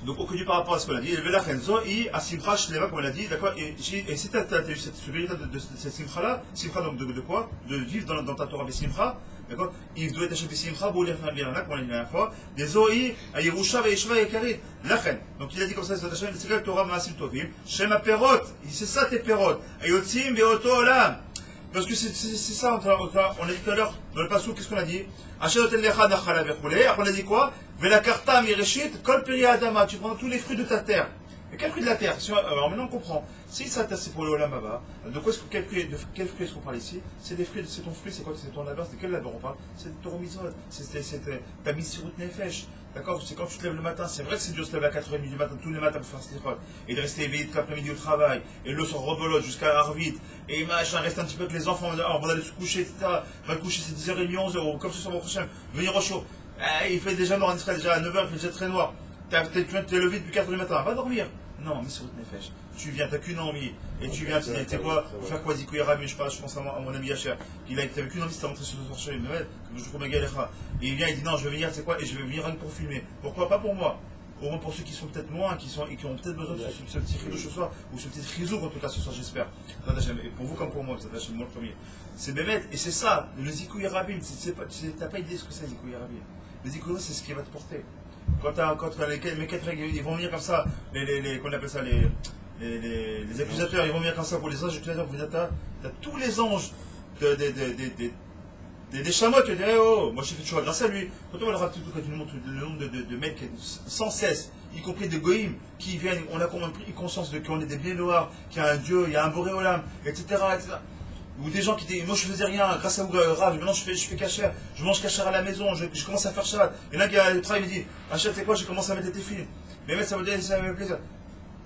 Donc, on connaît par rapport à ce qu'on a dit. Le Velachenzo, il a Simcha Shleva, comme on l'a dit, d'accord. Et si tu as eu cette souvenir de cette Simcha-là, Simcha donc de quoi? De vivre dans ta Torah Simcha, d'accord. Il doit être acheté Simcha, pour lire là, comme on l'a dit la dernière fois. Des Oi, à Yerusha, Veishva et Karit. Lachen. Donc, il a dit comme ça, c'est que Torah Maasim Tovim. Shema Perot. C'est ça tes Perot. Ayotzim, Veoto Olam. Parce que c'est ça, on a dit tout à l'heure, dans le passou, qu'est-ce qu'on a dit? Après on a dit quoi? Velakarta mireshit, kol peri adama, tu prends tous les fruits de ta terre. Et quels fruits de la terre? Alors maintenant on comprend. Si ça c'est pour le Olam Haba, de quoi quel fruit est-ce qu'on parle ici? C'est des fruits, c'est ton fruit, c'est quoi? C'est ton labeur, c'est quel labeur on parle? C'est de ton mitzvot, c'est ta misirut nefesh. D'accord? C'est quand tu te lèves le matin, c'est vrai que c'est dur de se lever à 4h30 du matin, tous les matins pour faire slichot, et de rester éveillé toute l'après-midi au travail, et le soir rebelote jusqu'à Arvit, et machin, rester un petit peu avec les enfants, on va aller se coucher, etc. Va coucher, c'est 10h30, 11h, comme ce soir, prochain, venir au chaud. Il fait déjà noir en Israël, déjà à 9h, il fait déjà très noir. Tu t'es levé depuis 4h du matin, va dormir. Non, mais sur nefesh. Tu viens, t'as qu'une envie. Et tu viens, tu sais quoi, pour faire quoi, Zikoui Rabbi, je pense à mon ami Yacher. Il a avec qu'une envie, c'était rentré sur le torchon, je trouve Megalecha. Et il vient, il dit non, je vais venir, tu sais quoi, et je vais venir rien que pour filmer. Pourquoi? Pas pour moi. Au moins pour ceux qui sont peut-être loin, qui ont peut-être besoin de ce petit chidouche ce soir, ou ce petit chizou en tout cas ce soir, j'espère. Et pour vous comme pour moi, moi le premier. C'est Bémet, et c'est ça, le Zikoui Rabbi, t'as pas idée ce que c'est, Zikoui Rabbi. Le Zikoui, c'est ce qui va te porter. Quand les quatre règles, ils vont venir comme ça, qu'on appelle ça, les accusateurs, ils vont venir comme ça pour les anges accusateurs, vous t'as tous les anges des chamois, tu vas dire, oh, moi j'ai fait choix grâce à lui. Quand on va le rappeler, quand tu nous montres le nombre de mecs sans cesse, y compris des goïms, qui viennent, on a pris conscience de qu'on est des biens noirs, qu'il y a un Dieu, il y a un Boréolam, etc., etc. Ou des gens qui disent, moi je faisais rien, grâce à vous, Rav, maintenant je fais cachère, je mange cachère à la maison, je commence à faire Shabbat. Et là, il y a le travail, il me dit, Hachem, c'est quoi, j'ai commencé à mettre des films. Mais ça me fait plaisir.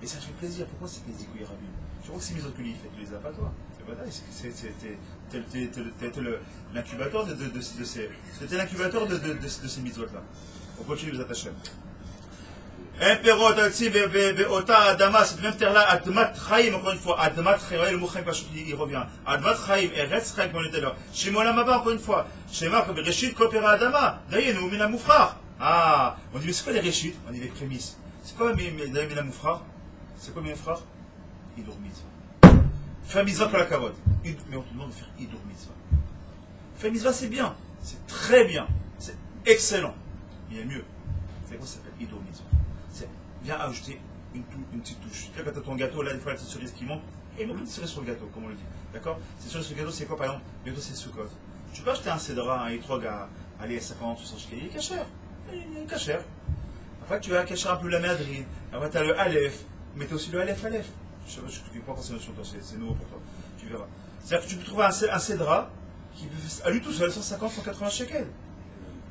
Et ça te fait plaisir, pourquoi c'est les Zikoui Rabbi? Je crois que c'est mis autres que lui, tu les as pas toi. C'était l'incubateur de ces mitzvot-là. On continue les attacher. Un perot al-tzi be'ota adama, cette même terre-là, admat chaim, encore une fois, admat chaim, le mot chaim, il revient. Admat chaim, eretz chaim, comme on était là. Chez Molamaba, encore une fois. Chez Marc, bereshit, kopera adama. D'ailleurs, nous, mina moufrar. Ah, on dit, mais c'est quoi les réchit? On dit les prémices. C'est quoi, d'ailleurs, mina moufrar? C'est quoi, mina moufrar? Idour mitzvah. Faire mitzvah pour la kavod. Mais on te demande de faire idour mitzvah. Faire mitzvah, c'est bien. C'est très bien. C'est excellent. Il y a mieux. C'est quoi ça s'appelle idour mitzvah? Viens ajouter une petite touche. Quand tu as ton gâteau, là, des fois, la petite cerise qui monte, et une petite cerise sur le gâteau, comme on le dit. D'accord? Cette cerise sur le gâteau, c'est quoi, par exemple? Bientôt, c'est Sukkot. Tu peux acheter un cédra, un étrog à 50, 60 shekels. Il est cachère. Il est cachère. Après, tu as cacher un peu la madrine. Après, tu as le Aleph. Mais tu as aussi le Aleph. Je sais pas, je ne t'occupe pas quand c'est notion de toi, c'est nouveau pour toi. Tu verras. C'est-à-dire que tu peux trouver un cédra qui peut, à lui tout seul, 150, 180 shekels.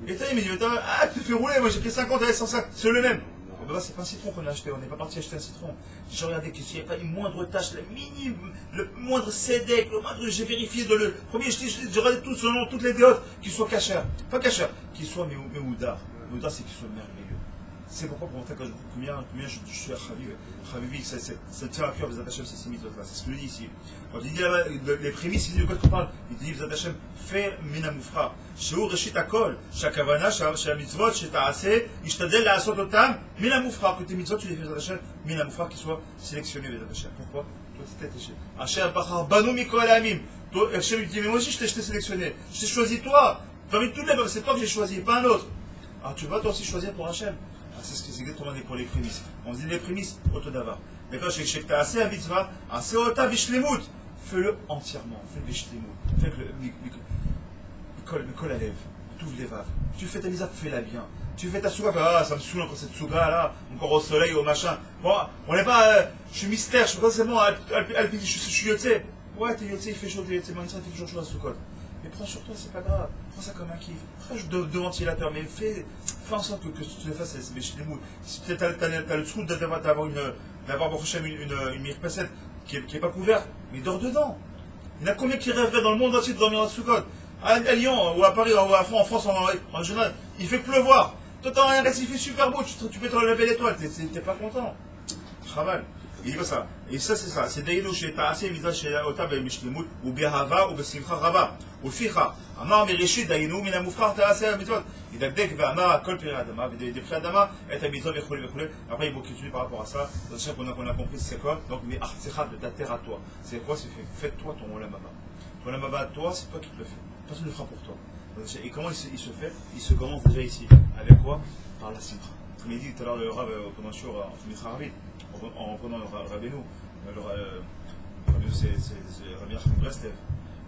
Et tu as dit, mais tu te fais rouler, moi j'ai pris 50, allez, 150, c'est le même. Là, c'est pas un citron qu'on a acheté, on n'est pas parti acheter un citron. J'ai regardé qu'il n'y a pas une moindre tâche, le moindre sédec, le moindre, j'ai vérifié dans le premier, j'ai regardé tout selon toutes les déotes, qu'ils soient cachers, pas cachers, qu'ils soient méoudar. Méoudar, c'est qu'ils soient merveilleux. C'est pourquoi pour montrer combien je suis à Chavivi, ça tient à cœur, les attachés, ces mitzvot-là, c'est ce qu'il dit ici. Quand il dit là, les prémices, il dit de quoi tu parles? Il dit, les attachés, fais minamoufra. Sheu reshit akol, shakavana, shamitzvot, shetaase, ishtadel la asot otam, minamoufra. Que tes mitzvot, tu les fais, les attachés, minamoufra, qu'ils soient sélectionnés, les attachés. Pourquoi? Toi, tu t'es attaché. Hachem, bachar, banu mikol amim. Toi, Hachem, il dit, mais moi aussi, je t'ai sélectionné. Je t'ai choisi toi. Parmi toutes les femmes, c'est toi que j'ai choisi, pas un autre. Alors, tu vas toi aussi choisir pour Hachem. C'est ce que c'est exactement pour les prémices. On dit les prémices, autodavar. Mais quand je sais que tu as assez à mitzvah, assez ota vishlemut, fais-le entièrement. Fais le vishlemut. Fais le kol à lèvres. T'ouvres les vaves. Tu fais ta mitzvah, fais-la bien. Tu fais ta souga, ah, ça me saoule encore cette souga là, encore au soleil, au machin. Bon, on n'est pas, je suis mystère, je suis pas seulement, je suis yotze. Ouais, t'es yotze, il fait chaud, t'es yotze, mais ça fait toujours chaud à Soukot. Mais prends sur toi, c'est pas grave. Prends ça comme un kiff. Rajoute deux ventilateurs, mais fais en sorte que tu le fasses, c'est chez les moules. Si tu as le trou d'avoir d'avoir une mirpesset qui n'est pas couverte, mais il dort dedans. Il y en a combien qui rêveraient dans le monde entier de dormir à Soukot? À Lyon, ou à Paris, ou en France, en général, il fait pleuvoir. Toi, t'as rien resté, il fait super beau, tu peux te lever l'étoile, t'es pas content. Chaval. Il dit comme ça. Et ça, c'est ça. C'est Daïlou chez Ta'asé, visage chez Otab et Mishlimut, ou Birava, ou Besimcha Rava, ou Ficha. Amar Mereshit, Daïlou, Mina Moufrar, Ta'asé, Mitzvot. Il a dit que Amar, Kol Piri Adama, des Piri Adama, et Tabizov, et Khoulé, Khoulé. Après, il y a beaucoup d'études par rapport à ça. On a compris c'est quoi. Donc, mais Artsecha de ta terre à toi. C'est quoi? C'est fais-toi ton Olamaba. Ton Olamaba à toi, c'est toi qui te le fais. Personne ne le fera pour toi. Et comment il se fait? Il se commence déjà ici. Avec quoi? Par la simcha. Comme il dit tout à l'heure le Rav, pendant le jour, en reprenant le Rabbeinu, c'est Rabbi Nachman Breslev.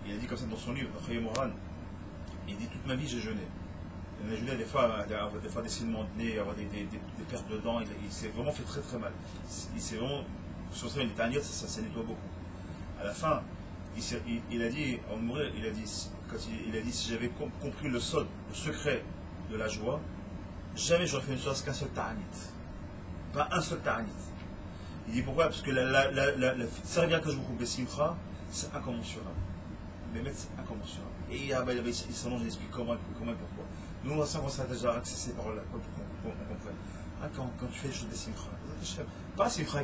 Il a dit comme ça dans son livre, Chaye Moran. Il dit toute ma vie j'ai jeûné. Il a jeûné des fois des saignements de nez, avoir des pertes de dents. Il s'est vraiment fait très très mal. Il s'est vraiment, sur ça, il était agneau, ça nettoie beaucoup. À la fin, il a dit, avant de mourir, il a dit si j'avais compris le secret de la joie, jamais j'aurais fait une chose qu'un seul ta'anit. Pas un seul ta'anit. Il dit pourquoi? Parce que la servir que je vous coupe Simcha, c'est incommensurable. Mais mettre, c'est incommensurable. Et il s'allonge, il explique comment et pourquoi. Nous, on s'est déjà accès ces paroles-là, pour qu'on comprenne. Quand tu fais les choses des Simcha, pas Simcha,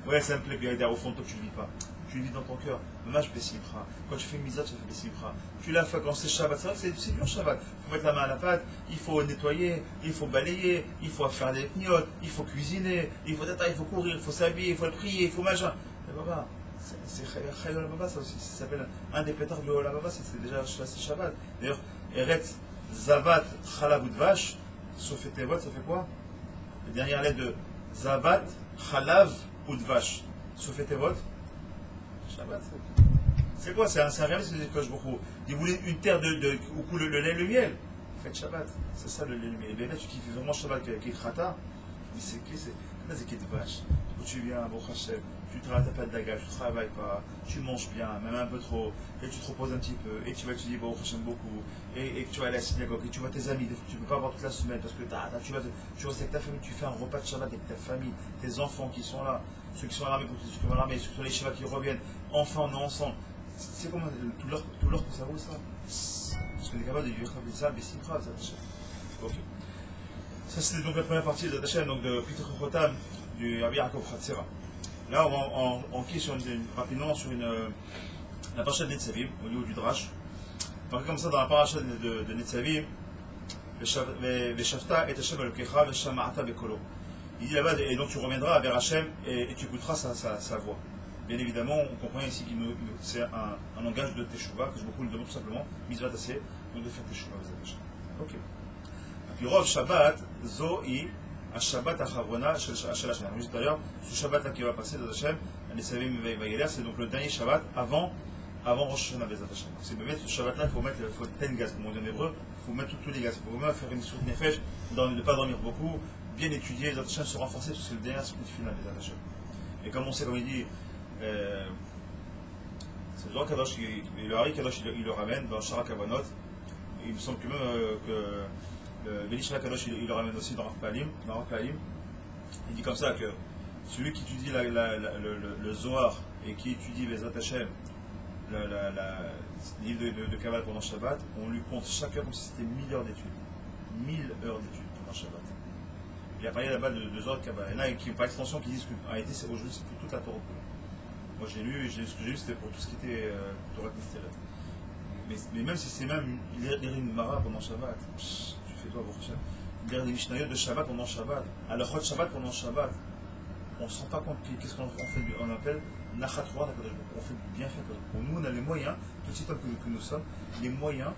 ouais, ça me plaît bien, au fond de toi, tu ne le vis pas. Tu le vis dans ton cœur. Moi, je fais Simcha. Quand tu fais une misère, tu fais des Simcha. Tu l'as fait quand c'est Shabbat. C'est vrai que c'est dur Shabbat. Il faut mettre la main à la pâte, il faut nettoyer, il faut balayer, il faut faire des pignottes, il faut cuisiner, il faut courir, il faut s'habiller, il faut prier, il faut machin. Mais Baba, c'est Chayol Baba, ça aussi. Ça s'appelle un des pétards de Ola Baba, c'est déjà c'est Shabbat. D'ailleurs, Eretz, Zavat, Chalav ou Dvash, sauf Tevot, ça fait quoi? La dernière lettre de Zavat, Chalav ou Dvash, sauf Tevot. Shabbat. C'est quoi? C'est un réalisme de Kosh Bokhu. Il voulait une terre où coule le lait et le miel. Faites Shabbat. C'est ça le lait et le miel. Et bien là, tu kiffes vraiment Shabbat qui est Khata. Mais c'est qui? C'est qui de vache. Où tu viens, bon Hachem, tu travailles, t'as pas de daga, tu travailles pas, tu manges bien, même un peu trop, et tu te reposes un petit peu, et tu vas étudier bon Hachem beaucoup, et tu vas aller à la synagogue, et tu vois tes amis, tu peux pas avoir toute la semaine, parce que tu restes avec ta famille, tu fais un repas de Shabbat avec ta famille, tes enfants qui sont là, ceux qui sont à l'armée, ceux qui vont à l'armée, ceux qui sont les Shabbat qui reviennent, enfin on est ensemble. C'est comment tout l'or que ça vaut ça? Parce qu'on est capable de vivre comme ça, mais c'est grave ça. Ok. Ça c'était donc la première partie de la chaîne, donc de Peter Chotam, du Rabbi Yaakov Hatzera. Là on quitte rapidement sur la paracha de Netzavim, au niveau du Drash. Donc comme ça dans la paracha de Netzavim, Veshavta et Hashem Elokecha, Veshama'ata Bekolo. Il dit là-bas, et donc tu reviendras vers Hashem et tu écouteras sa voix. Bien évidemment, on comprend ici que c'est un langage de Teshuvah, que je beaucoup le demande tout simplement, Mitzvah Tassé, donc de faire Teshuvah. Ok. Et puis Rov Shabbat, Zohi, un Shabbat Achavona, Shel Hashem. On dit d'ailleurs, ce Shabbat là qui va passer de Hashem, c'est donc le dernier Shabbat avant Rosh Hashanah Bezat Hashem. C'est de mettre ce Shabbat là, il faut ten gaz, comme on dit en hébreu, il faut mettre tous les gaz. Il faut vraiment faire une sourate nefesh, ne pas dormir beaucoup, bien étudier, Bezat Hashem, se renforcer, parce que c'est le dernier sprint final Bezat Hashem. Et comme on sait, comme il dit, c'est le Zohar Kadosh, le Hari Kadosh, il le ramène dans Shara Kavanot. Il me semble que même le Benishra Kadosh, il le ramène aussi dans Rav Pa'alim. Il dit comme ça que celui qui étudie le Zohar et qui étudie Bezat Hashem, le livre de Kabbalah pendant Shabbat, on lui compte chaque heure comme si c'était 1000 heures d'études. 1000 heures d'études pendant Shabbat. Il y a parlé là-bas de Zohar Kabbalah. Il y en a qui, par extension, qui disent qu'en réalité, aujourd'hui, c'est pour toute la Torah. Moi, ce que j'ai lu, c'était pour tout ce qui était Torah mystérieuse. Mais même si c'est même lire une Mara pendant Shabbat, tu fais toi, lire des Mishnayot de Shabbat pendant Shabbat, à la Chod Shabbat pendant Shabbat, on ne se rend pas compte qu'est-ce qu'on fait, on appelle Nachat Roi d'Akadosh Baruch Hu. On fait du bienfait. Pour nous, on a les moyens, petit homme que nous sommes, les moyens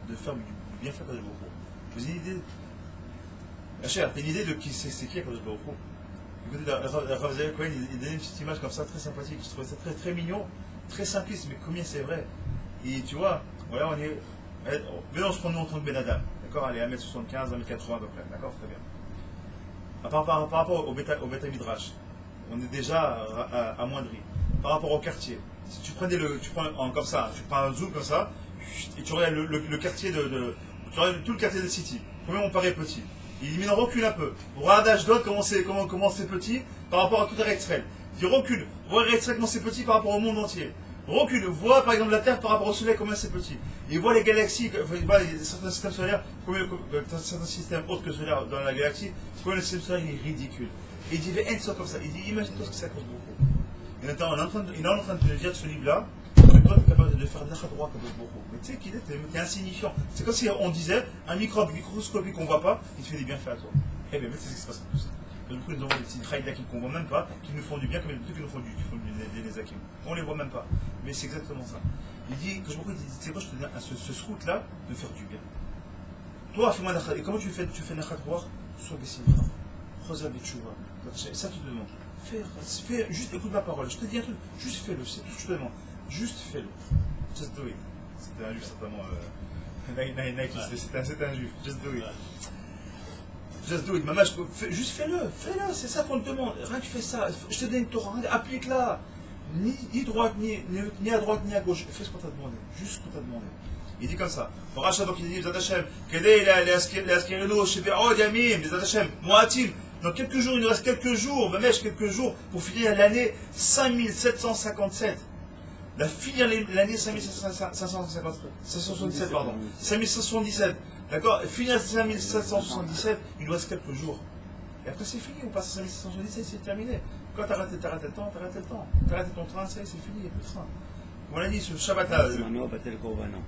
de faire du bienfait à Akadosh Baruch Hu. Vous avez une idée? La chère, t'as une idée de qui c'est qui Akadosh Baruch Hu? Écoutez, Rav Zahir Cohen, il donnait une petite image comme ça, très sympathique. Je trouvais ça très, très mignon, très simpliste, mais combien c'est vrai. Et tu vois, voilà, venons on se prend nous en tant que Ben Adam. D'accord? Allez, 1m75, 1m80 à peu près. D'accord? Très bien. Par rapport au Beta Midrash, on est déjà amoindri. Par rapport au quartier, si tu prends comme ça, tu prends un zoom comme ça, et tu regardes le quartier tu regardes tout le quartier de City. Combien on paraît petit? Il dit, mais non, recule un peu. Regarde Ashdod, comment c'est petit par rapport à tout Eretz-Israël. Il dit, recule. Vois Eretz-Israël, comment c'est petit par rapport au monde entier. Recule. Vois par exemple la Terre par rapport au Soleil, comment c'est petit. Il voit les galaxies, il voit certains systèmes solaires, certains systèmes autres que solaires dans la galaxie, comment le système solaire est ridicule. Et il dit, mais ça comme ça. Il dit, imagine-toi ce que ça cause beaucoup. Et maintenant, il est en train de te dire de ce livre-là, que toi, tu es capable de faire n'importe droit comme beaucoup. Mais tu sais qu'il est insignifiant. C'est comme si on disait, un microbe microscopique qu'on ne voit pas, il te fait des bienfaits à toi. Eh bien, c'est ce qui se passe en plus. Du coup, nous avons des petits traïdakim qu'on ne voit même pas, qui nous font du bien, comme des trucs qui nous font des nezakim. On ne les voit même pas. Mais c'est exactement ça. Il dit, quand je me dis, tu sais quoi, je te donne ce scout-là de faire du bien. Toi, fais-moi nachat. Et comment tu fais nachat roi? Sois bessimcha. Rosa betchouva. Ça, tu te demandes. Fais, juste écoute ma parole. Je te dis un truc, juste fais-le. C'est tout ce que je te demande. Juste fais-le. Just do it. C'était un juif, certainement. C'était un juif. Just do it. Just do it. Maman, juste fais-le. Fais-le. C'est ça qu'on te demande. Rien que fais ça. Je te donne une Torah. Applique-la. Ni droite, ni à droite, ni à gauche. Fais ce qu'on t'a demandé. Juste ce qu'on t'a demandé. Il dit comme ça. Pour Rachat, donc il dit, Bezat Hashem, Kedei, les Askerino, Shebe'od, Yamim, Bezat Hashem, Moatim. Dans quelques jours, il nous reste quelques jours, quelques jours, pour finir l'année 5757. Finir l'année 5777, pardon. 5777. D'accord? Finir 5777, il nous reste quelques jours. Et après, c'est fini, on passe à 5777, c'est terminé. Quand t'as raté le temps, t'as raté le temps. T'as raté ton train, c'est fini, il n'y a plus de train. Comme on l'a dit, ce Shabbat-là.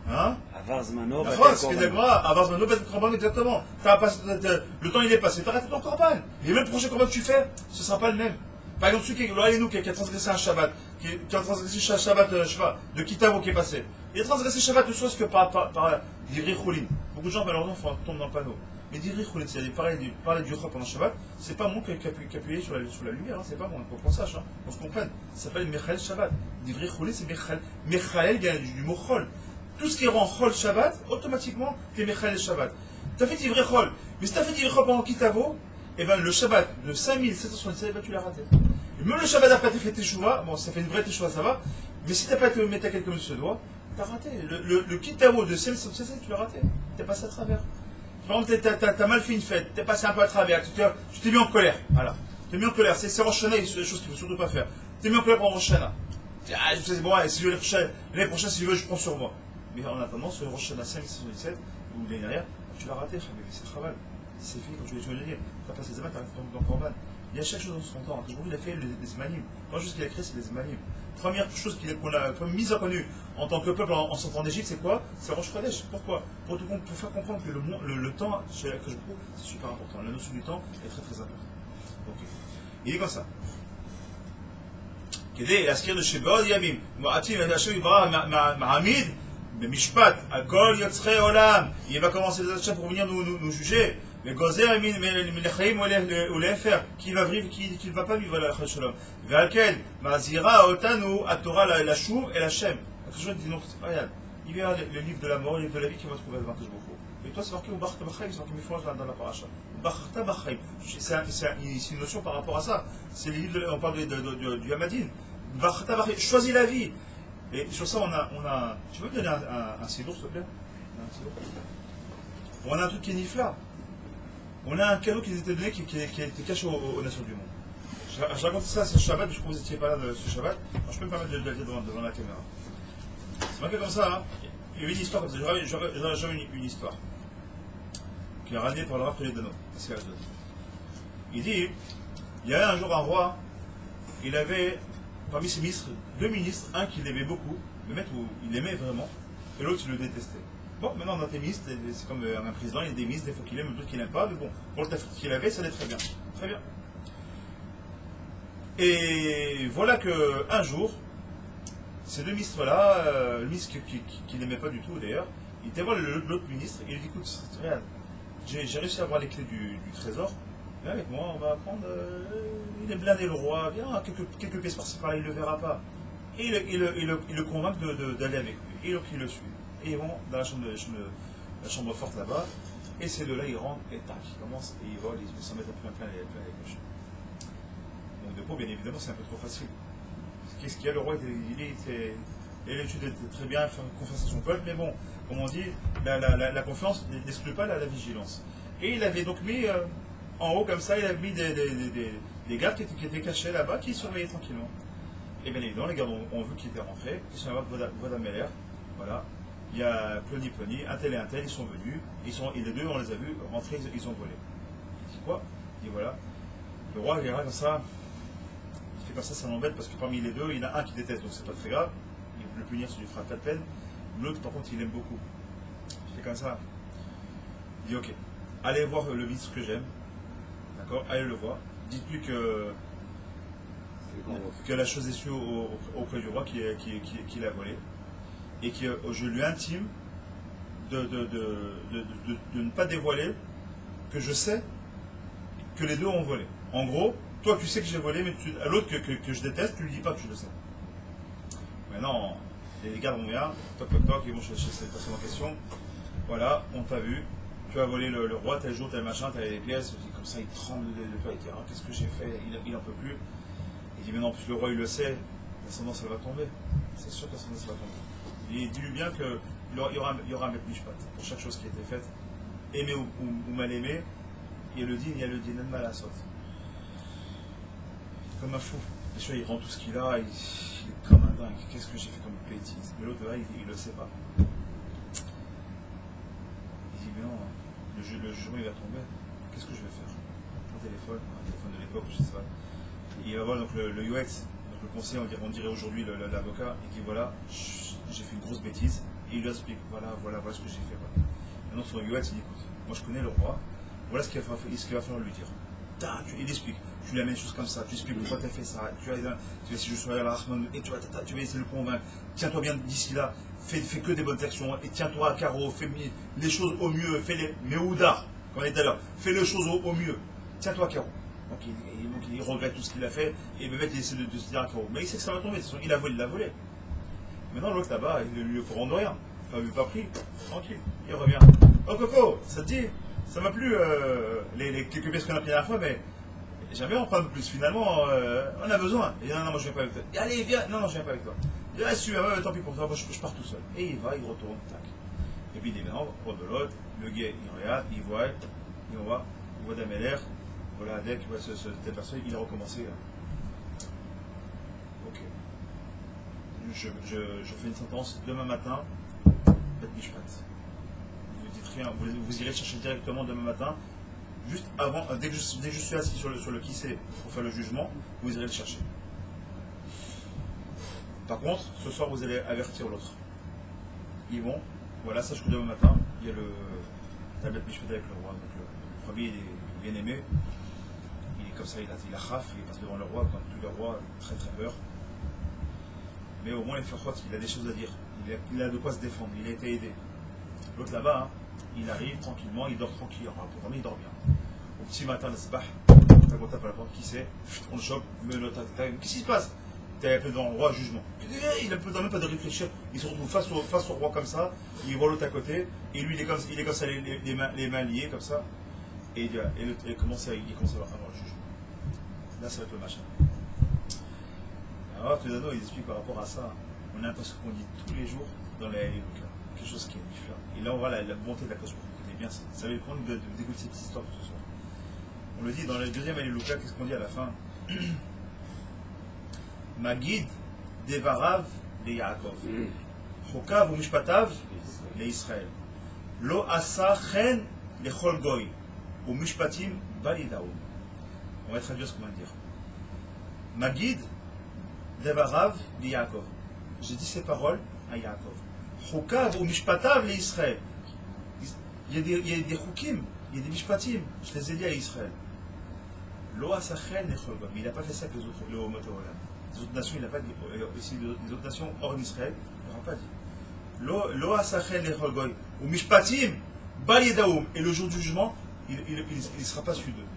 Hein? Avar Zmano, Batel Korban, exactement. Le temps il est passé, t'as raté ton Korban. Et même le prochain Korban que tu fais, ce ne sera pas le même. Par exemple, celui qui a transgressé un Shabbat, qui a transgressé un Shabbat, de Kitavo qui est passé. Il a transgressé Shabbat ne soit-ce que par l'Ivri Choulin. Beaucoup de gens, malheureusement, tombent dans le panneau. Mais l'Ivri Choulin, c'est-à-dire parler du Chok pendant Shabbat, c'est pas moi qui ai appuyé sur la lumière, hein, c'est pas moi, il faut qu'on sache, hein, qu'on se comprenne. Ça s'appelle Mechael Shabbat. L'Ivri Choulin, c'est Mechael. Mechael vient du mot Chol. Tout ce qui rend Chol Shabbat, automatiquement, c'est Mechael Shabbat. Tu as fait d'Ivri Chol, mais si tu as fait d'Ivri Chol pendant Kitavo, eh ben le Shabbat de 5777, tu l'as raté. Et même le Shabbat après, tu as fait Teshuvah, bon, ça fait une vraie Teshuvah, ça va, mais si tu n'as pas été mettre à quelqu'un de ce doigt, tu as raté. Le Kitavo de 5777, tu l'as raté. Tu es passé à travers. Par exemple, tu as mal fait une fête, tu es passé un peu à travers, tu t'es mis en colère. Voilà. Tu t'es mis en colère, c'est Rosh Hashanah, c'est des choses qu'il ne faut surtout pas faire. Tu t'es mis en colère pour Rosh Hashanah. Ah, je sais, bon, si je veux l'année prochaine, si je veux, je prends sur moi. Mais en attendant, ce Rosh Hashanah 5777, ou l'année dernière, tu l'as raté, c'est Chaval. C'est fini, quand tu veux le dire. Tu as passé les Zman, tu as arrêté ton Korban. Il y a chaque chose dans son temps. Il a fait les Zmanim. La première chose qu'il a créé, c'est les Zmanim. Première chose qu'on a mise en connue en tant que peuple en sortant d'Égypte, c'est quoi? C'est Rosh Chodesh. Pourquoi? Pour faire comprendre que le temps, chez la Kajou, c'est super important. La notion du temps est très très importante. Okay. Il est comme ça. Kedei, l'askir de Shebod Yamim. Mo'atim, Hashem Yibra, Ma'amid, Mishpat, Akol Yotzre Olam. Il va commencer les achats pour venir nous juger. Mais Gozer, Milechaim ou l'Efer, qui va vivre, qui ne va pas vivre la Shalom. Ve'alken, Mazira, Otanu, Atora, la Chouv et la Shem. Je dis non, c'est pas rien. Il y a le livre de la mort, le livre de la vie qui va trouver le vantage beaucoup. Et toi, c'est marqué au Barta Bachaim, c'est marqué 1000 fois dans la paracha. Barta Bachaim. C'est une notion par rapport à ça. C'est le livre, on parle du Hamadin. Barta Bachaim, choisis la vie. Et sur ça, on a. Tu peux me donner un sidour, s'il te plaît? On a un truc qui est nifla. On a un cadeau qui nous était donné qui a été caché aux nations du monde. Je raconte ça ce Shabbat, je crois que vous n'étiez pas là ce Shabbat. Alors, je peux me permettre de le dire devant la caméra. C'est marqué comme ça, hein. Il y avait une histoire comme ça, j'aurais jamais une histoire. Qui est ramenée par le Rav Prédano. Il dit, il y avait un jour un roi, il avait parmi ses ministres, deux ministres, un qu'il aimait beaucoup, le maître où il aimait vraiment, et l'autre il le détestait. Bon, maintenant on a des ministres, c'est comme un président, il y a des ministres, des fois qu'il aime, d'autres qu'il n'aime pas, mais bon, pour le taf qu'il avait, ça allait très bien. Très bien. Et voilà qu'un jour, ces deux ministres-là, le ministre qui n'aimait pas du tout d'ailleurs, il était voir l'autre ministre et il dit écoute, regarde, j'ai réussi à avoir les clés du trésor, viens avec moi, on va prendre. Il est blindé le roi, viens, quelques pièces par-ci par-là, il ne le verra pas. Et il le convainc d'aller avec lui. Et donc il le suit. Et ils vont dans la chambre forte là-bas, et ces deux-là ils rentrent, et tac, ils commencent, et ils volent, ils s'en mettent plein les poches. Donc de peau, bien évidemment, c'est un peu trop facile. Qu'est-ce qu'il y a, le roi, il étude très bien, faire confiance à son peuple, mais bon, comme on dit, la confiance n'exclut pas la vigilance. Et il avait donc mis en haut comme ça, il avait mis des gardes qui étaient cachés là-bas, qui surveillaient tranquillement. Et bien évidemment, les gardes ont vu qu'il était rentré, ils sont là-bas, Voda Meller, voilà. Il y a Plony, un tel et un tel, ils sont venus, et les deux, on les a vus rentrer, ils ont volé. Il dit quoi? Il dit voilà. Le roi, il est là comme ça, il fait comme ça m'embête parce que parmi les deux, il y en a un qui déteste, donc c'est pas très grave. Il veut le punir, ça lui fera pas de peine. L'autre, par contre, il aime beaucoup. Il fait comme ça. Il dit ok, allez voir le ministre que j'aime, d'accord, allez le voir. Dites-lui que la chose est sûre auprès du roi qu'il a volé et que je lui intime de ne pas dévoiler que je sais que les deux ont volé. En gros, toi tu sais que j'ai volé, mais à l'autre que je déteste, tu lui dis pas que je le sais. Maintenant, les gars vont bien, toc, ils vont chercher cette personne en question. Voilà, on t'a vu, tu as volé le roi, tel jour, tel machin, tel les pièces. Comme ça, il tremble de toi, il dit ah, qu'est-ce que j'ai fait, il en peut plus. Il dit mais non, en plus le roi il le sait, l'ascendance elle va tomber. C'est sûr que l'ascendance va tomber. Il dit bien qu'il y aura un Beth Mishpat pour chaque chose qui a été faite, aimé ou mal aimé. Il y a le din, il y a le din, même mal à sauter. Comme un fou. Bien sûr, il rend tout ce qu'il a, il est comme un dingue. Qu'est-ce que j'ai fait comme bêtise? Mais l'autre là, il le sait pas. Il dit mais non, le jugement il va tomber. Qu'est-ce que je vais faire? Un téléphone de l'époque, je sais pas. Et il va voir donc le UX, donc le conseiller, on dirait aujourd'hui l'avocat, il dit voilà, j'ai fait une grosse bêtise, et il lui explique voilà ce que j'ai fait. Voilà. Maintenant son UX il dit écoute, moi je connais le roi, voilà ce qu'il va falloir lui dire. Il explique, tu lui amènes des choses comme ça, tu expliques pourquoi tu as fait ça, tu vas essayer de jouer à la Rahman, et tu vas essayer de le convaincre, tiens-toi bien d'ici là, fais que des bonnes actions, et tiens-toi à carreau, fais les choses au mieux, fais les méoudards, comme on dit tout à l'heure, fais les choses au mieux, tiens-toi à carreau. Donc il regrette tout ce qu'il a fait, et le mec il essaie de se dire à carreau. Mais il sait que ça va tomber, il a volé. Maintenant l'autre là-bas, il lui est au courant de rien, pas vu, pas pris, tranquille, il revient. Oh Coco, ça te dit, ça m'a plu les quelques pièces qu'on a pris la dernière fois, mais j'aimerais en prendre plus. Finalement, on a besoin. Et non, moi je viens pas avec toi. Et allez, viens, non, je viens pas avec toi. Il reste super, tant pis pour toi, moi je pars tout seul. Et il va, il retourne, tac. Et puis évidemment, pour de l'autre, le gars il regarde, il voit Dameller, voilà, avec cette personne, il a recommencé. Ok. Je fais une sentence demain matin, Beth Mishpat. Vous dites rien, vous irez chercher directement demain matin, juste avant, dès que je suis assis sur le qui-c'est pour faire le jugement, vous irez le chercher. Par contre, ce soir, vous allez avertir l'autre. Ils vont, voilà, sache que demain matin, il y a le Beth Mishpat avec le roi. Donc le premier, il est bien aimé. Il est comme ça, il a raf, il passe devant le roi, quand tous les rois, très très peur. Mais au moins, il a des choses à dire. Il a de quoi se défendre, il a été aidé. L'autre là-bas, il arrive tranquillement, il dort tranquille. Alors, pour dormir, il dort bien. Au petit matin, le sabah, on tape à la porte, qui c'est? On le chope, mais l'autre, qu'est-ce qui se passe? T'es un peu dans le roi, jugement. Il n'a même pas de réfléchir. Il se retrouve face au roi comme ça, il voit l'autre à côté, et lui, il est comme ça, les mains liées, comme ça. Et il commence à avoir le jugement. Là, ça va être le machin. Alors, Tedano, il explique par rapport à ça. On a l'impression qu'on dit tous les jours dans les bouquins. Quelque chose qui est différent. Et là, on voit la bonté de la cause. C'est bien ça. Ça va prendre d'écouter cette histoire ce soir. On le dit dans le deuxième Alléluia, qu'est-ce qu'on dit à la fin? Magid devarav le Yaakov. Chokav ou mishpatav le Israël. Lo asa chen le chol goy. Ou mishpatim balidaou. On va traduire ce qu'on va dire. Magid devarav le Yaakov. J'ai dit ces paroles à Yaakov. Chokav ou mishpatav le Israël. Il y a des chukim, il y a des mishpatim. Je les ai dit à Israël. Lo asa chen le chol goy. Mais il n'a pas fait ça que les autres, le Homotolam. Les autres nations, il n'a pas dit. Ici, les autres nations hors d'Israël, il n'aura pas dit. Lo asachen le goy ou mishpatim bal yedaum. Et le jour du jugement, il ne sera pas celui d'eux.